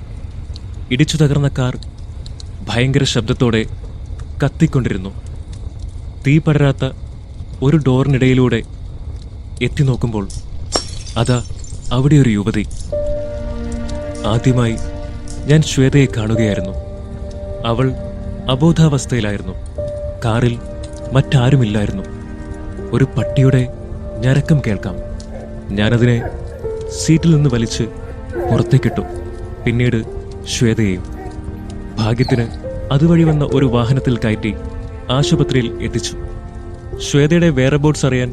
ഇടിച്ചു തകർന്ന കാർ ഭയങ്കര ശബ്ദത്തോടെ കത്തിക്കൊണ്ടിരുന്നു. തീ പടരാത്ത ഒരു ഡോറിനിടയിലൂടെ എത്തി നോക്കുമ്പോൾ അതാ അവിടെ ഒരു യുവതി. ആദ്യമായി ഞാൻ ശ്വേതയെ കാണുകയായിരുന്നു. അവൾ അബോധാവസ്ഥയിലായിരുന്നു. കാറിൽ മറ്റാരുമില്ലായിരുന്നു. ഒരു പട്ടിയുടെ ഞരക്കം കേൾക്കാം. ഞാനതിനെ സീറ്റിൽ നിന്ന് വലിച്ച് പുറത്തേക്കിട്ടു. പിന്നീട് ശ്വേതയെയും. ഭാഗ്യത്തിന് അതുവഴി വന്ന ഒരു വാഹനത്തിൽ കയറ്റി ആശുപത്രിയിൽ എത്തിച്ചു. ശ്വേതയുടെ വെയറബോർഡ്സ് അറിയാൻ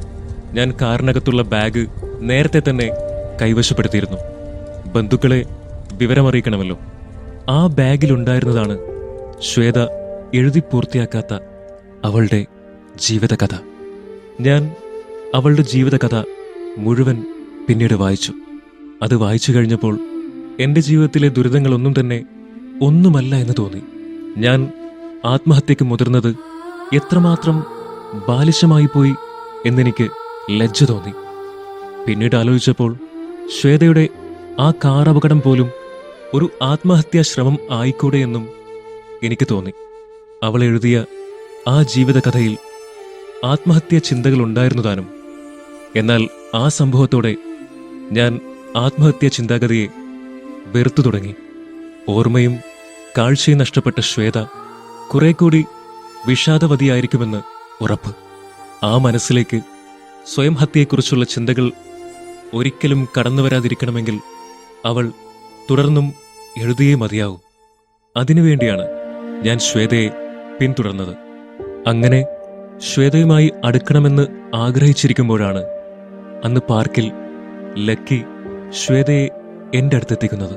ഞാൻ കാറിനകത്തുള്ള ബാഗ് നേരത്തെ തന്നെ കൈവശപ്പെടുത്തിയിരുന്നു. ബന്ധുക്കളെ വിവരമറിയിക്കണമല്ലോ. ആ ബാഗിലുണ്ടായിരുന്നതാണ് ശ്വേത എഴുതി പൂർത്തിയാക്കാത്ത അവളുടെ ജീവിതകഥ. ഞാൻ അവളുടെ ജീവിതകഥ മുഴുവൻ പിന്നീട് വായിച്ചു. അത് വായിച്ചു കഴിഞ്ഞപ്പോൾ എൻ്റെ ജീവിതത്തിലെ ദുരിതങ്ങളൊന്നും തന്നെ ഒന്നുമല്ല എന്ന് തോന്നി. ഞാൻ ആത്മഹത്യക്ക് മുതിർന്നത് എത്രമാത്രം ബാലിശമായി പോയി എന്നെനിക്ക് ലജ്ജ തോന്നി. പിന്നീട് ആലോചിച്ചപ്പോൾ ശ്വേതയുടെ ആ കാർ അപകടം പോലും ഒരു ആത്മഹത്യാ ശ്രമം ആയിക്കൂടെ എന്നും എനിക്ക് തോന്നി. അവൾ എഴുതിയ ആ ജീവിതകഥയിൽ ആത്മഹത്യാ ചിന്തകൾ ഉണ്ടായിരുന്നു താനും. എന്നാൽ ആ സംഭവത്തോടെ ഞാൻ ആത്മഹത്യാ ചിന്താഗതിയെ വെറുത്തു തുടങ്ങി. ഓർമ്മയും കാഴ്ചയും നഷ്ടപ്പെട്ട ശ്വേത കുറെ കൂടി വിഷാദവതിയായിരിക്കുമെന്ന് ഉറപ്പ്. ആ മനസ്സിലേക്ക് സ്വയം ഹത്യയെക്കുറിച്ചുള്ള ചിന്തകൾ ഒരിക്കലും കടന്നു വരാതിരിക്കണമെങ്കിൽ അവൾ തുടർന്നും എഴുതിയേ മതിയാവൂ. അതിനുവേണ്ടിയാണ് ഞാൻ ശ്വേതയെ പിന്തുടർന്നത്. അങ്ങനെ ശ്വേതയുമായി അടുക്കണമെന്ന് ആഗ്രഹിച്ചിരിക്കുമ്പോഴാണ് അന്ന് പാർക്കിൽ ലക്കി ശ്വേതയെ എൻ്റെ അടുത്തെത്തിക്കുന്നത്.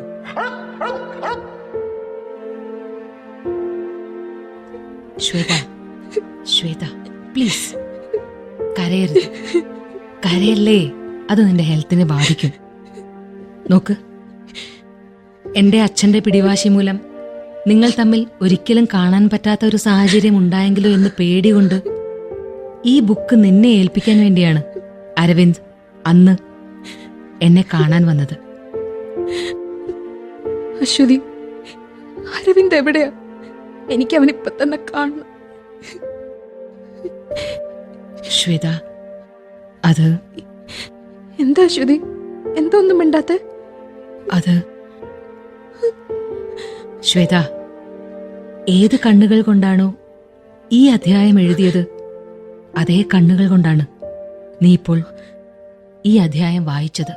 ശ്വേത, ശ്വേത, പ്ലീസ് കരയരുത്. കരയല്ലേ, അത് നിന്റെ ഹെൽത്തിനെ ബാധിക്കും. നോക്ക്, എന്റെ അച്ഛന്റെ പിടിവാശി മൂലം നിങ്ങൾ തമ്മിൽ ഒരിക്കലും കാണാൻ പറ്റാത്ത ഒരു സാഹചര്യം ഉണ്ടായെങ്കിലോ എന്ന് പേടികൊണ്ട് ഈ ബുക്ക് നിന്നെ ഏൽപ്പിക്കാൻ വേണ്ടിയാണ് അരവിന്ദ് അന്ന് എന്നെ കാണാൻ വന്നത്. അശ്വതി, അരവിന്ദ് എവിടെയാ? എനിക്ക് അവനിപ്പൊ തന്നെ കാണണം. ശ്വേത, അത് എന്താ അശ്വതി, എന്താ ഒന്നും മിണ്ടാത്തെ? അത് ശ്വേത, ഏത് കണ്ണുകൾ കൊണ്ടാണോ ഈ അധ്യായം എഴുതിയത്, അതേ കണ്ണുകൾ കൊണ്ടാണ് നീ ഇപ്പോൾ ഈ അധ്യായം വായിച്ചത്.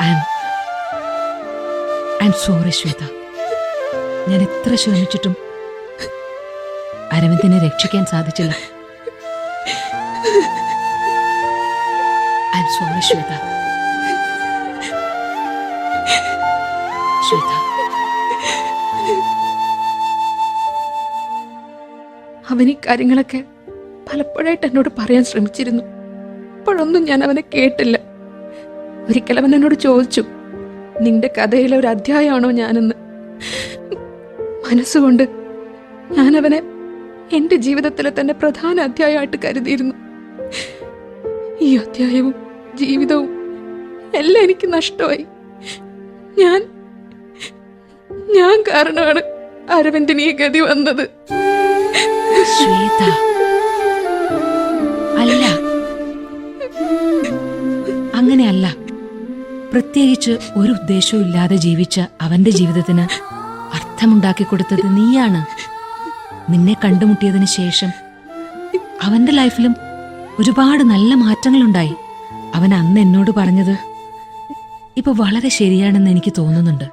I am sorry Shweta. ഞാൻ എത്ര ശ്രമിച്ചിട്ടും അരവിന്ദിനെ രക്ഷിക്കാൻ സാധിച്ചില്ല. I am sorry Shweta. Shweta, അവൻ ഈ കാര്യങ്ങളൊക്കെ പലപ്പോഴായിട്ട് എന്നോട് പറയാൻ ശ്രമിച്ചിരുന്നു. അപ്പോഴൊന്നും ഞാൻ അവനെ കേട്ടില്ല. ഒരിക്കൽ അവൻ എന്നോട് ചോദിച്ചു, നിന്റെ കഥയിലെ ഒരു അധ്യായമാണോ ഞാനെന്ന്. മനസ്സുകൊണ്ട് ഞാൻ അവനെ എന്റെ ജീവിതത്തിലെ തന്നെ പ്രധാന അധ്യായമായിട്ട് കരുതിയിരുന്നു. ഈ അധ്യായവും ജീവിതവും എല്ലാം എനിക്ക് നഷ്ടമായി. ഞാൻ കാരണമാണ് അരവിന്ദിന് ഈ ഗതി വന്നത്. ശ്വേത, അല്ല, അങ്ങനെയല്ല. പ്രത്യേകിച്ച് ഒരു ഉദ്ദേശവും ഇല്ലാതെ ജീവിച്ച അവന്റെ ജീവിതത്തിന് അർത്ഥമുണ്ടാക്കി കൊടുത്തത് നീയാണ്. നിന്നെ കണ്ടുമുട്ടിയതിന് ശേഷം അവന്റെ ലൈഫിലും ഒരുപാട് നല്ല മാറ്റങ്ങളുണ്ടായി. അവൻ അന്ന് എന്നോട് പറഞ്ഞത് ഇപ്പൊ വളരെ ശരിയാണെന്ന് എനിക്ക് തോന്നുന്നുണ്ട്.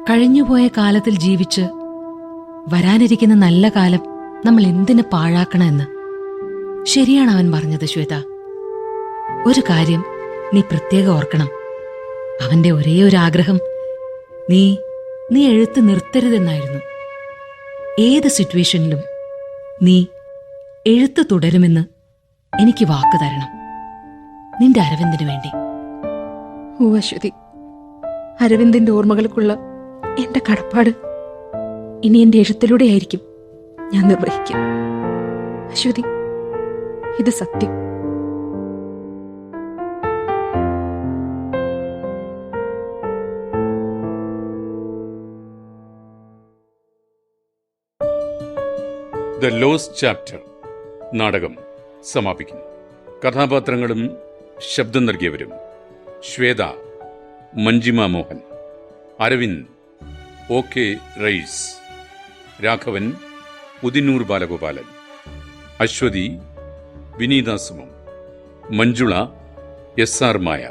കഴിഞ്ഞുപോയ കാലത്തിൽ ജീവിച്ച് വരാനിരിക്കുന്ന നല്ല കാലം നമ്മൾ എന്തിനു പാഴാക്കണമെന്ന്. ശരിയാണ് അവൻ പറഞ്ഞത് ശ്വേത. ഒരു കാര്യം നീ പ്രത്യേകം ഓർക്കണം. അവന്റെ ഒരേ ഒരു ആഗ്രഹം നീ എഴുത്ത് നിർത്തരുതെന്നായിരുന്നു. ഏത് സിറ്റുവേഷനിലും നീ എഴുത്ത് തുടരുമെന്ന് എനിക്ക് വാക്ക് തരണം, നിന്റെ അരവിന്ദിനു വേണ്ടി. ഓ അശ്വതി, അരവിന്ദിന്റെ ഓർമ്മകൾക്കുള്ള എന്റെ കടപ്പാട് ഇനി എന്റെ എഴുത്തിലൂടെയായിരിക്കും ഞാൻ നിർവഹിക്കും. അശ്വതി, ഇത് സത്യം. ദ ലോസ്റ്റ് ചാപ്റ്റർ നാടകം സമാപിക്കുന്നു. കഥാപാത്രങ്ങളും ശബ്ദം നൽകിയവരും: Shwetha Manjima Mohan, Aravind OK Rais, Raghavan Udinnur Balagopalan, Aswathy Vineetha Sumam, Manjula SR Maya,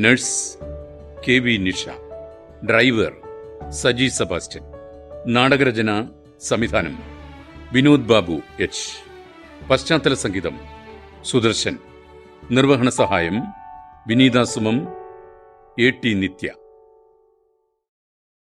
nurse KV Nisha, driver Saji Sebastian. നാടകരചന സംവിധാനം വിനോദ് ബാബു H. പശ്ചാത്തല സംഗീതം സുദർശൻ. നിർവഹണ സഹായം വിനീത സുമം, AT നിത്യ.